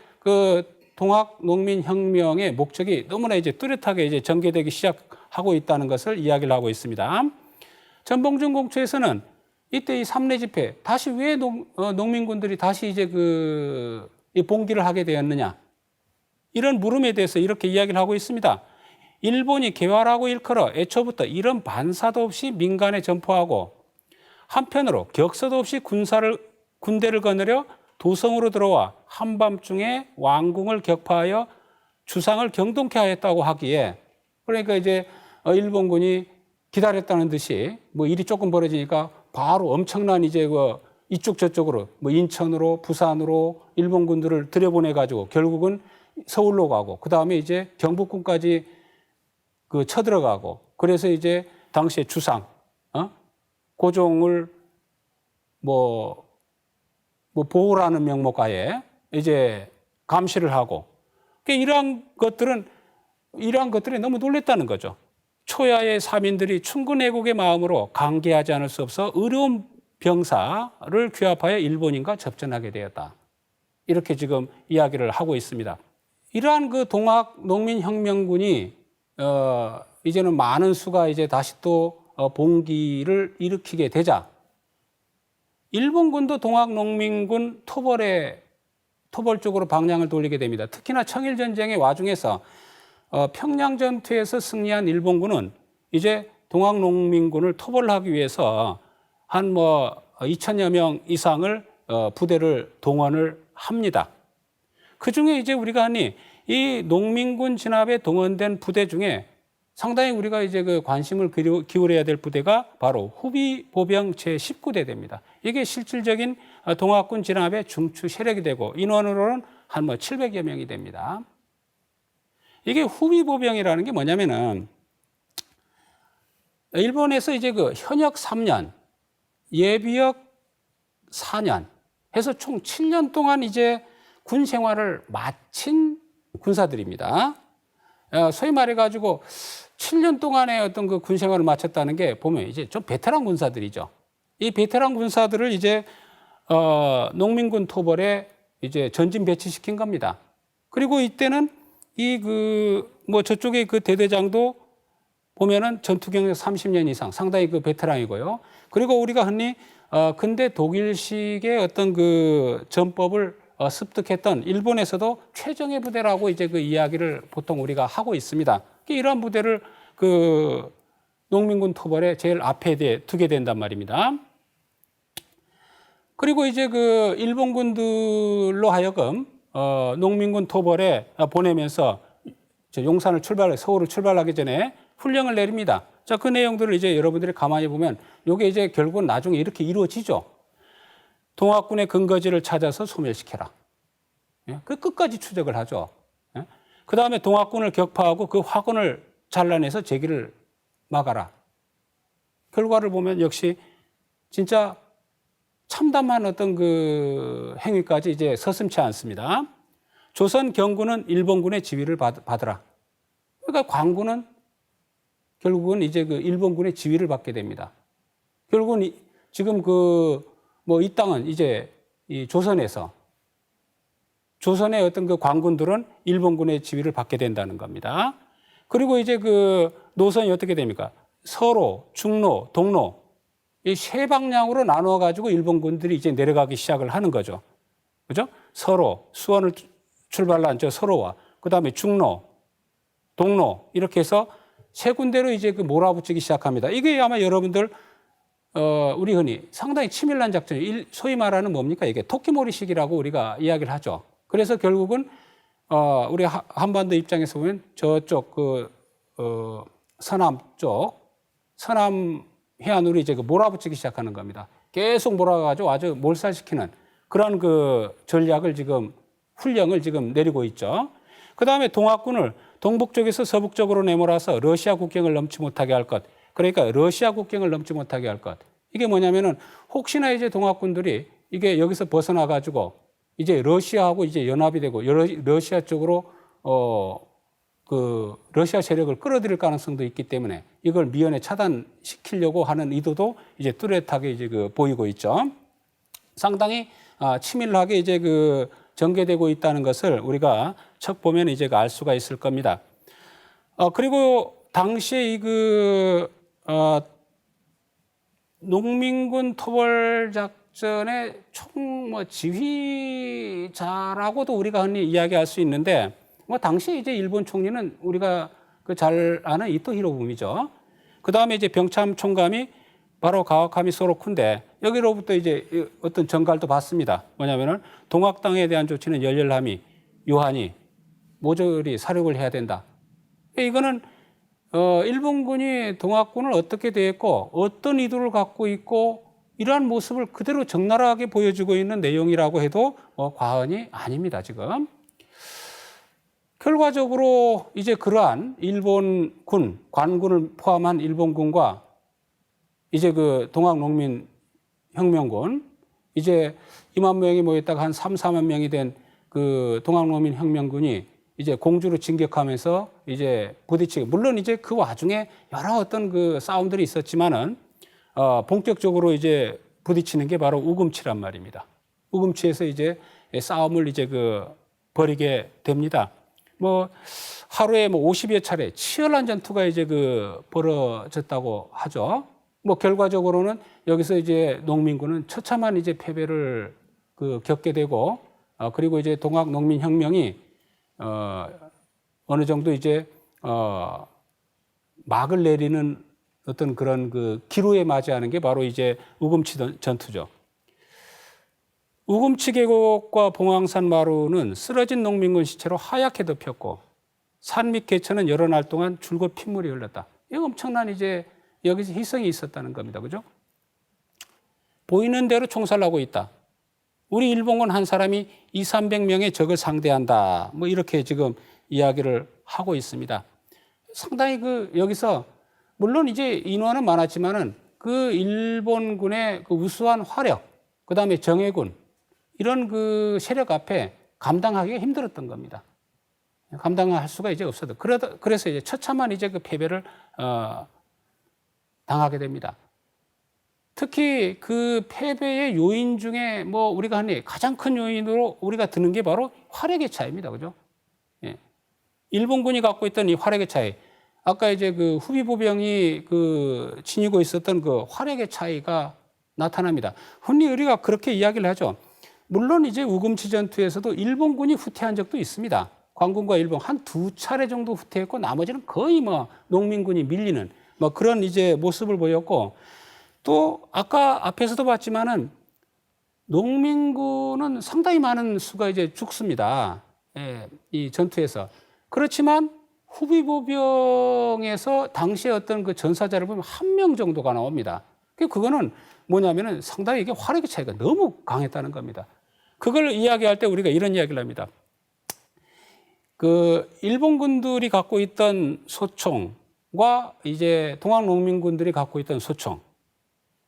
동학농민혁명의 목적이 너무나 이제 뚜렷하게 이제 전개되기 시작하고 있다는 것을 이야기를 하고 있습니다. 전봉준 공초에서는 이때 이 삼내 집회 다시 왜 농민군들이 다시 이제 이 봉기를 하게 되었느냐 이런 물음에 대해서 이렇게 이야기를 하고 있습니다. 일본이 개화라고 일컬어 애초부터 이런 반사도 없이 민간에 전포하고 한편으로 격서도 없이 군대를 거느려 도성으로 들어와 한밤중에 왕궁을 격파하여 주상을 경동케 하였다고 하기에 그러니까 이제 일본군이 기다렸다는 듯이 일이 조금 벌어지니까 바로 엄청난 이제 이쪽 저쪽으로 인천으로 부산으로 일본군들을 들여보내 가지고 결국은 서울로 가고 그 다음에 이제 경복궁까지 그 쳐들어가고 그래서 이제 당시에 주상, 고종을 보호라는 명목하에 이제 감시를 하고 이러한 것들이 너무 놀랬다는 거죠. 초야의 사민들이 충군 애국의 마음으로 강개하지 않을 수 없어 어려운 병사를 규합하여 일본인과 접전하게 되었다. 이렇게 지금 이야기를 하고 있습니다. 이러한 그 동학 농민혁명군이 이제는 많은 수가 이제 다시 또 봉기를 일으키게 되자 일본군도 동학 농민군 토벌 쪽으로 방향을 돌리게 됩니다. 특히나 청일전쟁의 와중에서 평양 전투에서 승리한 일본군은 이제 동학 농민군을 토벌하기 위해서 한 2천여 명 이상을 부대를 동원을 합니다. 그 중에 이제 우리가 이 농민군 진압에 동원된 부대 중에 상당히 우리가 이제 그 관심을 기울여야 될 부대가 바로 후비보병 제19대대입니다. 이게 실질적인 동학군 진압의 중추 세력이 되고 인원으로는 한 700여 명이 됩니다. 이게 후비보병이라는 게 뭐냐면은 일본에서 이제 그 현역 3년, 예비역 4년 해서 총 7년 동안 이제 군 생활을 마친 군사들입니다. 소위 말해가지고 7년 동안의 어떤 그 군 생활을 마쳤다는 게 보면 이제 좀 베테랑 군사들이죠. 이 베테랑 군사들을 이제 농민군 토벌에 이제 전진 배치시킨 겁니다. 그리고 이때는 저쪽에 그 대대장도 보면은 전투 경력 30년 이상 상당히 그 베테랑이고요. 그리고 우리가 흔히 근대 독일식의 어떤 그 전법을 습득했던 일본에서도 최정예 부대라고 이제 그 이야기를 보통 우리가 하고 있습니다. 이러한 부대를 그 농민군 토벌에 제일 앞에 두게 된단 말입니다. 그리고 이제 그 일본군들로 하여금 농민군 토벌에 보내면서 용산을 서울을 출발하기 전에 훈령을 내립니다. 자, 그 내용들을 이제 여러분들이 가만히 보면 이게 이제 결국은 나중에 이렇게 이루어지죠. 동학군의 근거지를 찾아서 소멸시켜라. 그 끝까지 추적을 하죠. 그 다음에 동학군을 격파하고 그 화군을 잘라내서 제기를 막아라. 결과를 보면 역시 진짜 참담한 어떤 그 행위까지 이제 서슴지 않습니다. 조선 경군은 일본군의 지휘를 받으라. 그러니까 광군은 결국은 이제 그 일본군의 지휘를 받게 됩니다. 결국은 지금 이 땅은 이제 이 조선의 어떤 그 광군들은 일본군의 지휘를 받게 된다는 겁니다. 그리고 이제 그 노선이 어떻게 됩니까? 서로, 중로, 동로 이 세 방향으로 나누어 가지고 일본군들이 이제 내려가기 시작을 하는 거죠. 그죠? 서로, 수원을 출발한 서로와 그다음에 중로, 동로 이렇게 해서 세 군데로 이제 그 몰아붙이기 시작합니다. 이게 아마 여러분들 우리 흔히 상당히 치밀한 작전이 소위 말하는 뭡니까? 이게 토끼몰이식이라고 우리가 이야기를 하죠. 그래서 결국은 우리 한반도 입장에서 보면 저쪽 서남 해안으로 이제 그 몰아붙이기 시작하는 겁니다. 계속 몰아가지고 아주 몰살시키는 그런 그 전략을 지금 훈령을 지금 내리고 있죠. 그 다음에 동학군을 동북 쪽에서 서북 쪽으로 내몰아서 러시아 국경을 넘지 못하게 할 것. 그러니까 러시아 국경을 넘지 못하게 할 것. 이게 뭐냐면은 혹시나 이제 동학군들이 이게 여기서 벗어나 가지고 이제 러시아하고 이제 연합이 되고 러시아 쪽으로 러시아 세력을 끌어들일 가능성도 있기 때문에 이걸 미연에 차단시키려고 하는 의도도 이제 뚜렷하게 이제 보이고 있죠. 상당히 치밀하게 이제 전개되고 있다는 것을 우리가 척 보면 이제 알 수가 있을 겁니다. 그리고 당시에 농민군 토벌 작전의 지휘자라고도 우리가 흔히 이야기할 수 있는데 당시에 이제 일본 총리는 우리가 잘 아는 이토 히로부미죠. 그 다음에 이제 병참 총감이 바로 가와카미 소로쿠인데 여기로부터 이제 어떤 전갈도 받습니다. 뭐냐면은 동학당에 대한 조치는 열렬함이 요한이 모조리 사륙을 해야 된다. 이거는 일본군이 동학군을 어떻게 대했고 어떤 의도를 갖고 있고 이러한 모습을 그대로 적나라하게 보여주고 있는 내용이라고 해도 과언이 아닙니다. 지금 결과적으로 이제 그러한 일본군, 관군을 포함한 일본군과 이제 그 동학농민혁명군, 이제 2만 명이 모였다가 한 3, 4만 명이 된 그 동학농민혁명군이 이제 공주로 진격하면서 이제 부딪히고, 물론 이제 그 와중에 여러 어떤 그 싸움들이 있었지만은 본격적으로 이제 부딪히는 게 바로 우금치란 말입니다. 우금치에서 이제 싸움을 이제 그 벌이게 됩니다. 뭐 하루에 뭐 50여 차례 치열한 전투가 이제 그 벌어졌다고 하죠. 뭐 결과적으로는 여기서 이제 농민군은 처참한 이제 패배를 그 겪게 되고, 그리고 이제 동학농민혁명이 어느 정도 이제 막을 내리는 어떤 그런 그 기로에 맞이하는 게 바로 이제 우금치 전투죠. 우금치 계곡과 봉황산 마루는 쓰러진 농민군 시체로 하얗게 덮였고, 산 밑 개천은 여러 날 동안 줄곧 핏물이 흘렀다. 이 엄청난 이제 여기서 희생이 있었다는 겁니다. 그죠? 보이는 대로 총살하고 있다. 우리 일본군 한 사람이 200~300명의 적을 상대한다. 뭐 이렇게 지금 이야기를 하고 있습니다. 상당히 그 여기서 물론 이제 인원은 많았지만은 그 일본군의 그 우수한 화력, 그 다음에 정예군, 이런 그 세력 앞에 감당하기가 힘들었던 겁니다. 감당할 수가 이제 없어도. 그래서 이제 처참한 이제 그 패배를 당하게 됩니다. 특히 그 패배의 요인 중에 뭐 우리가 하니 가장 큰 요인으로 우리가 드는 게 바로 화력의 차이입니다. 그죠? 예. 일본군이 갖고 있던 이 화력의 차이. 아까 이제 그 후비보병이 그 지니고 있었던 그 화력의 차이가 나타납니다. 흔히 우리가 그렇게 이야기를 하죠. 물론 이제 우금치 전투에서도 일본군이 후퇴한 적도 있습니다. 관군과 일본 한 2차례 정도 후퇴했고, 나머지는 거의 뭐 농민군이 밀리는 뭐 그런 이제 모습을 보였고, 또 아까 앞에서도 봤지만은 농민군은 상당히 많은 수가 이제 죽습니다. 예, 이 전투에서. 그렇지만 후비보병에서 당시에 어떤 그 전사자를 보면 1명 정도가 나옵니다. 그거는 뭐냐면은 상당히 이게 화력의 차이가 너무 강했다는 겁니다. 그걸 이야기할 때 우리가 이런 이야기를 합니다. 그 일본군들이 갖고 있던 소총과 이제 동학농민군들이 갖고 있던 소총,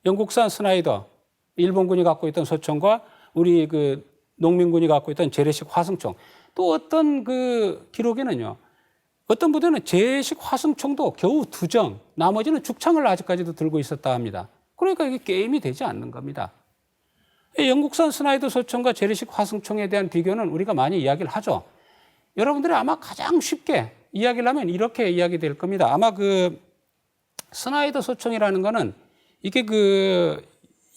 영국산 스나이더, 일본군이 갖고 있던 소총과 우리 그 농민군이 갖고 있던 재래식 화승총. 또 어떤 그 기록에는요, 어떤 부대는 재래식 화승총도 겨우 2정, 나머지는 죽창을 아직까지도 들고 있었다 합니다. 그러니까 이게 게임이 되지 않는 겁니다. 영국산 스나이더 소총과 재래식 화승총에 대한 비교는 우리가 많이 이야기를 하죠. 여러분들이 아마 가장 쉽게 이야기를 하면 이렇게 이야기될 겁니다. 아마 그 스나이더 소총이라는 거는 이게 그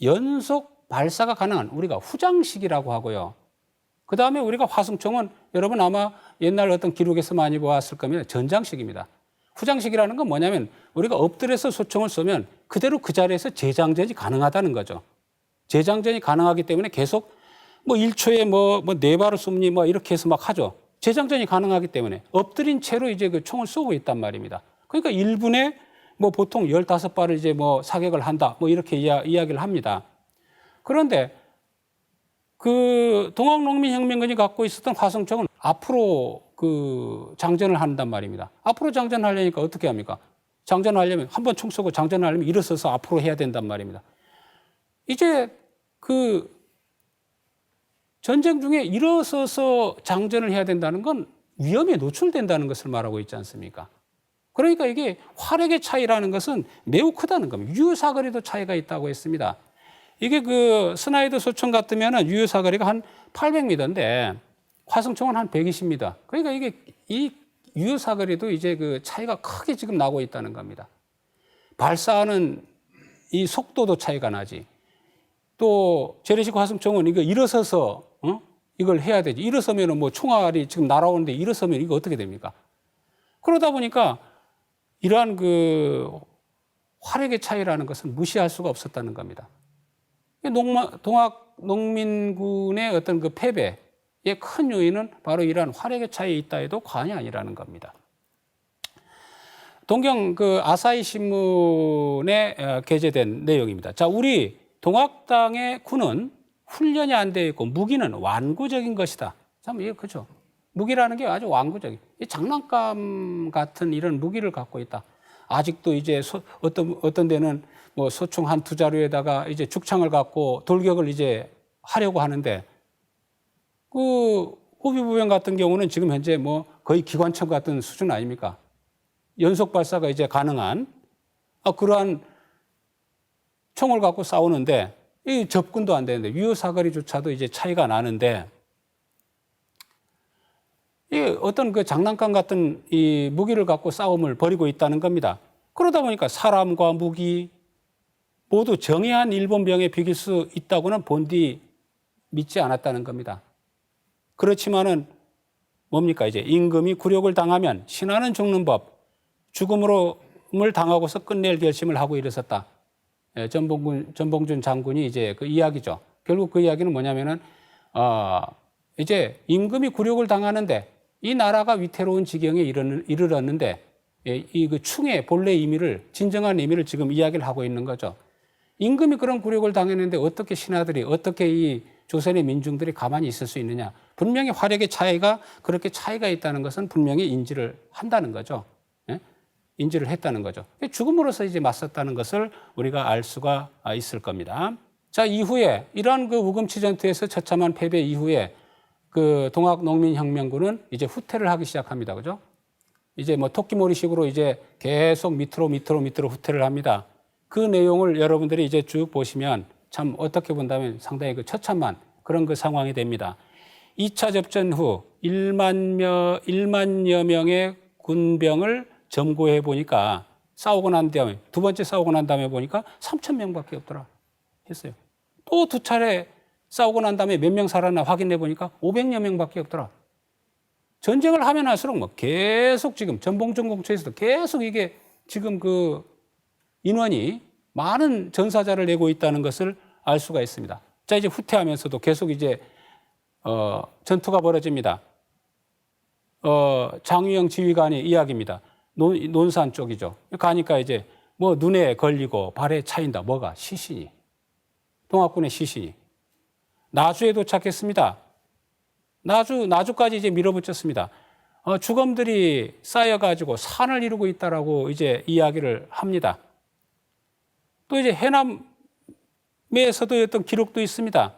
연속 발사가 가능한 우리가 후장식이라고 하고요. 그 다음에 우리가 화승총은 여러분 아마 옛날 어떤 기록에서 많이 보았을 겁니다. 전장식입니다. 후장식이라는 건 뭐냐면 우리가 엎드려서 소총을 쏘면 그대로 그 자리에서 재장전이 가능하다는 거죠. 재장전이 가능하기 때문에 계속 뭐 1초에 뭐 4발을 쏩니 뭐 이렇게 해서 막 하죠. 재장전이 가능하기 때문에 엎드린 채로 이제 그 총을 쏘고 있단 말입니다. 그러니까 1분에 뭐 보통 15발을 이제 뭐 사격을 한다. 뭐 이렇게 이야기를 합니다. 그런데 그 동학농민혁명군이 갖고 있었던 화승총은 앞으로 그 장전을 한단 말입니다. 앞으로 장전하려니까 어떻게 합니까? 장전하려면 한번 총 쏘고 장전하려면 일어서서 앞으로 해야 된단 말입니다. 이제 그 전쟁 중에 일어서서 장전을 해야 된다는 건 위험에 노출된다는 것을 말하고 있지 않습니까? 그러니까 이게 화력의 차이라는 것은 매우 크다는 겁니다. 유효사거리도 차이가 있다고 했습니다. 이게 그 스나이더 소총 같으면은 유효사거리가 한 800m인데 화승총은 한 120m. 그러니까 이게 이 유효사거리도 이제 그 차이가 크게 지금 나고 있다는 겁니다. 발사하는 이 속도도 차이가 나지. 또 재래식 화승총은 이거 일어서서 이걸 해야 되지. 일어서면은 뭐 총알이 지금 날아오는데 일어서면 이거 어떻게 됩니까? 그러다 보니까 이러한 그 화력의 차이라는 것은 무시할 수가 없었다는 겁니다. 동학농민군의 어떤 그 패배의 큰 요인은 바로 이러한 화력의 차이에 있다 해도 과언이 아니라는 겁니다. 동경 그 아사히 신문에 게재된 내용입니다. 자, 우리 동학당의 군은 훈련이 안 되어 있고 무기는 완구적인 것이다. 참 이게 그죠? 무기라는 게 아주 완구적인 이 장난감 같은 이런 무기를 갖고 있다. 아직도 이제 어떤 데는 뭐 소총 한 두 자루에다가 이제 죽창을 갖고 돌격을 이제 하려고 하는데 그 후비부병 같은 경우는 지금 현재 뭐 거의 기관총 같은 수준 아닙니까? 연속 발사가 이제 가능한 그러한 총을 갖고 싸우는데 이 접근도 안 되는데 유효 사거리조차도 이제 차이가 나는데 이 어떤 그 장난감 같은 이 무기를 갖고 싸움을 벌이고 있다는 겁니다. 그러다 보니까 사람과 무기 모두 정예한 일본병에 비길 수 있다고는 본디 믿지 않았다는 겁니다. 그렇지만은 뭡니까? 이제 임금이 굴욕을 당하면 신하는 죽는 법, 죽음을 당하고서 끝낼 결심을 하고 일어섰다. 전봉준 장군이 이제 그 이야기죠. 결국 그 이야기는 뭐냐면은 이제 임금이 굴욕을 당하는데 이 나라가 위태로운 지경에 이르렀는데 이 그 충의 본래 의미를 진정한 의미를 지금 이야기를 하고 있는 거죠. 임금이 그런 굴욕을 당했는데 어떻게 신하들이 어떻게 이 조선의 민중들이 가만히 있을 수 있느냐. 분명히 화력의 차이가 그렇게 차이가 있다는 것은 분명히 인지를 한다는 거죠. 예? 인지를 했다는 거죠. 죽음으로써 이제 맞섰다는 것을 우리가 알 수가 있을 겁니다. 자, 이후에 이러한 그 우금치 전투에서 처참한 패배 이후에 그 동학농민혁명군은 이제 후퇴를 하기 시작합니다. 그죠? 이제 뭐 토끼몰이식으로 이제 계속 밑으로 후퇴를 합니다. 그 내용을 여러분들이 이제 쭉 보시면 참 어떻게 본다면 상당히 그 처참한 그런 그 상황이 됩니다. 2차 접전 후 1만여 명의 군병을 점거해 보니까 싸우고 난 다음에 두 번째 싸우고 난 다음에 보니까 3,000명밖에 없더라 했어요. 또 두 차례 싸우고 난 다음에 몇 명 살았나 확인해 보니까 500여 명밖에 없더라. 전쟁을 하면 할수록 뭐 계속 지금 전봉준 공처에서도 계속 이게 지금 그 인원이 많은 전사자를 내고 있다는 것을 알 수가 있습니다. 자, 이제 후퇴하면서도 계속 이제 전투가 벌어집니다. 장유영 지휘관의 이야기입니다. 논산 쪽이죠. 가니까 이제 뭐 눈에 걸리고 발에 차인다. 뭐가? 시신이. 동학군의 시신이. 나주에 도착했습니다. 나주까지 이제 밀어붙였습니다. 주검들이 쌓여가지고 산을 이루고 있다라고 이제 이야기를 합니다. 또 이제 해남에서도 어떤 기록도 있습니다.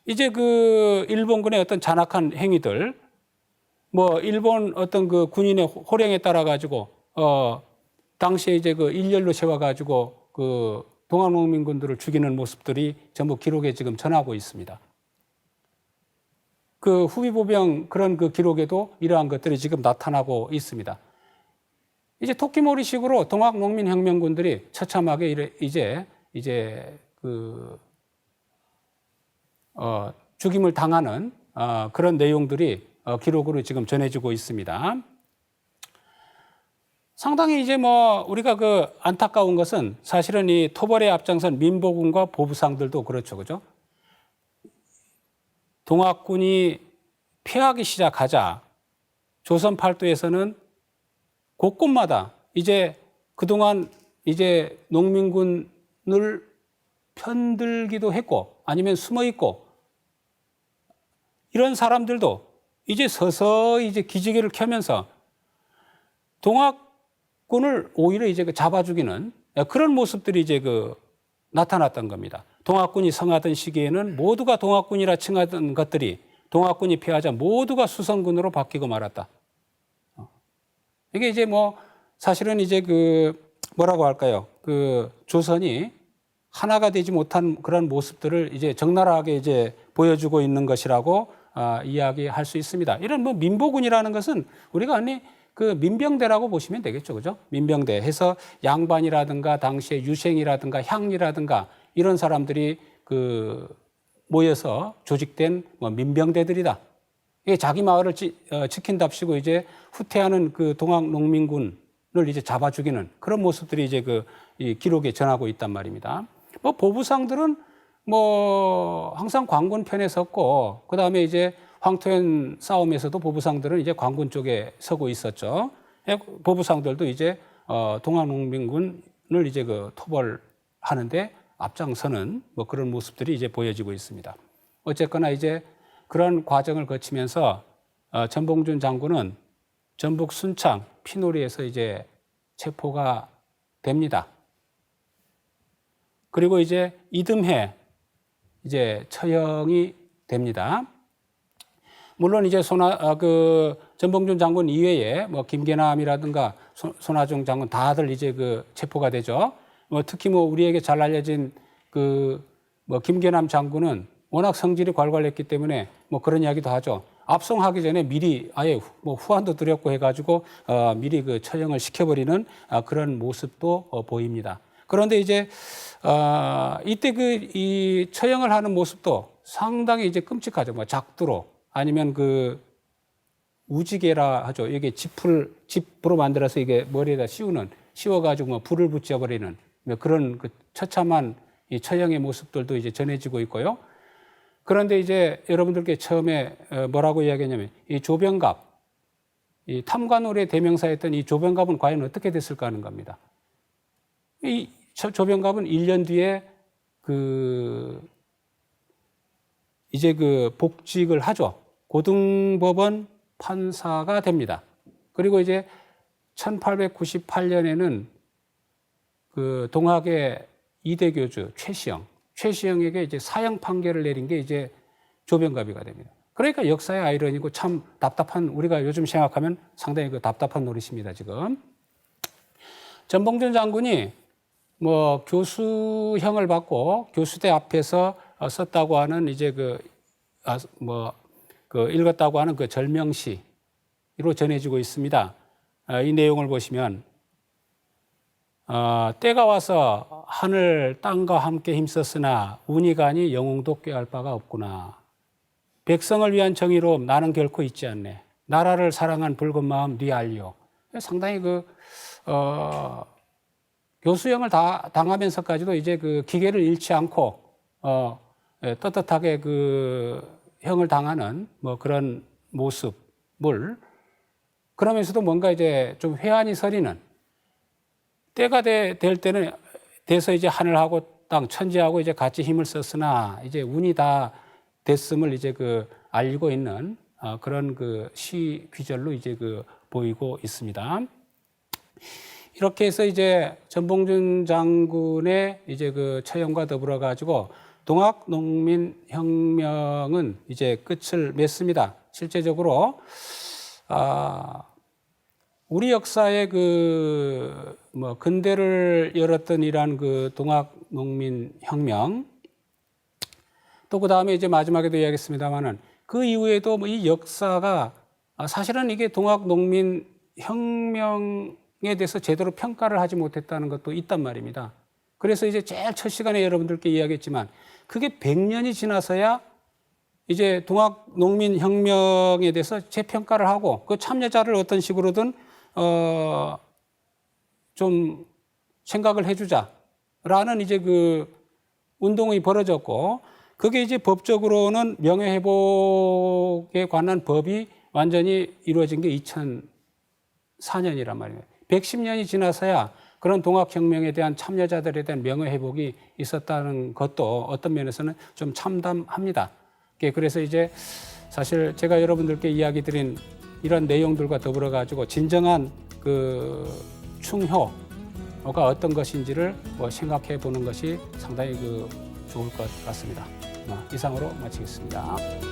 이제 그 일본군의 어떤 잔악한 행위들, 뭐 일본 어떤 그 군인의 호령에 따라 가지고 당시에 이제 그 일렬로 세워 가지고 그 동학농민군들을 죽이는 모습들이 전부 기록에 지금 전하고 있습니다. 그 후비보병 그런 그 기록에도 이러한 것들이 지금 나타나고 있습니다. 이제 토끼몰이식으로 동학농민혁명군들이 처참하게 이제 그 죽임을 당하는 그런 내용들이 기록으로 지금 전해지고 있습니다. 상당히 이제 뭐 우리가 그 안타까운 것은 사실은 이 토벌에 앞장선 민보군과 보부상들도 그렇죠, 그죠? 동학군이 패하기 시작하자 조선 팔도에서는 곳곳마다 이제 그동안 이제 농민군을 편들기도 했고 아니면 숨어 있고 이런 사람들도 이제 서서히 이제 기지개를 켜면서 동학군을 오히려 이제 잡아 죽이는 그런 모습들이 이제 그 나타났던 겁니다. 동학군이 성하던 시기에는 모두가 동학군이라 칭하던 것들이 동학군이 패하자 모두가 수성군으로 바뀌고 말았다. 이게 이제 뭐 사실은 이제 그 뭐라고 할까요? 그 조선이 하나가 되지 못한 그런 모습들을 이제 적나라하게 이제 보여주고 있는 것이라고 이야기할 수 있습니다. 이런 뭐 민보군이라는 것은 우리가 아니 그 민병대라고 보시면 되겠죠, 그죠? 민병대 해서 양반이라든가 당시에 유생이라든가 향리라든가 이런 사람들이 그 모여서 조직된 뭐 민병대들이다. 이게 자기 마을을 지킨답시고 이제 후퇴하는 그 동학농민군을 이제 잡아 죽이는 그런 모습들이 이제 그 이 기록에 전하고 있단 말입니다. 뭐 보부상들은 뭐 항상 관군 편에 섰고 그 다음에 이제 황토현 싸움에서도 보부상들은 이제 관군 쪽에 서고 있었죠. 보부상들도 이제 동학농민군을 이제 그 토벌하는데 앞장서는 뭐 그런 모습들이 이제 보여지고 있습니다. 어쨌거나 이제 그런 과정을 거치면서 전봉준 장군은 전북 순창 피놀이에서 이제 체포가 됩니다. 그리고 이제 이듬해 이제 처형이 됩니다. 물론 이제 전봉준 장군 이외에 뭐 김계남이라든가 손아중 장군 다들 이제 그 체포가 되죠. 뭐 특히 뭐 우리에게 잘 알려진 뭐 김계남 장군은 워낙 성질이 괄괄했기 때문에 뭐 그런 이야기도 하죠. 압송하기 전에 미리 아예 뭐 후환도 드렸고 해가지고 미리 그 처형을 시켜버리는 그런 모습도 보입니다. 그런데 이제 이때 이 처형을 하는 모습도 상당히 이제 끔찍하죠. 뭐 작두로 아니면 우지개라 하죠. 이게 집으로 만들어서 이게 머리에다 씌워가지고 뭐 불을 붙여버리는 그런 처참한 이 처형의 모습들도 이제 전해지고 있고요. 그런데 이제 여러분들께 처음에 뭐라고 이야기했냐면 이 조병갑, 이 탐관오리의 대명사였던 이 조병갑은 과연 어떻게 됐을까 하는 겁니다. 이 조병갑은 1년 뒤에 이제 복직을 하죠. 고등법원 판사가 됩니다. 그리고 이제 1898년에는 동학의 2대 교주 최시영에게 이제 사형 판결을 내린 게 이제 조병갑이가 됩니다. 그러니까 역사의 아이러니고 참 답답한, 우리가 요즘 생각하면 상당히 답답한 노릇입니다, 지금. 전봉준 장군이 뭐 교수형을 받고 교수대 앞에서 썼다고 하는 이제 읽었다고 하는 절명시로 전해지고 있습니다. 이 내용을 보시면 때가 와서 하늘 땅과 함께 힘썼으나 운이 가니 영웅도 꾀할 바가 없구나. 백성을 위한 정의로움 나는 결코 잊지 않네. 나라를 사랑한 붉은 마음 네 알리오. 상당히 교수형을 당하면서까지도 이제 기계를 잃지 않고 떳떳하게 형을 당하는 뭐 그런 모습을, 그러면서도 뭔가 이제 좀 회한이 서리는, 때가 될 때는 돼서 이제 하늘하고 땅 천지하고 이제 같이 힘을 썼으나 이제 운이 다 됐음을 이제 알리고 있는 그런 시 귀절로 이제 보이고 있습니다. 이렇게 해서 이제 전봉준 장군의 이제 처형과 더불어 가지고 동학농민혁명은 이제 끝을 맺습니다. 실제적으로 우리 역사의 근대를 열었던 이러한 동학농민혁명, 또 그 다음에 이제 마지막에도 이야기했습니다만은 그 이후에도 이 역사가 사실은 이게 동학농민혁명에 대해서 제대로 평가를 하지 못했다는 것도 있단 말입니다. 그래서 이제 제일 첫 시간에 여러분들께 이야기했지만 그게 100년이 지나서야 이제 동학농민혁명에 대해서 재평가를 하고 그 참여자를 어떤 식으로든 좀 생각을 해주자라는 이제 운동이 벌어졌고, 그게 이제 법적으로는 명예회복에 관한 법이 완전히 이루어진 게 2004년이란 말이에요. 110년이 지나서야 그런 동학혁명에 대한 참여자들에 대한 명예회복이 있었다는 것도 어떤 면에서는 좀 참담합니다. 그래서 이제 사실 제가 여러분들께 이야기 드린 이런 내용들과 더불어 가지고 진정한 충효가 어떤 것인지를 생각해 보는 것이 상당히 좋을 것 같습니다. 이상으로 마치겠습니다.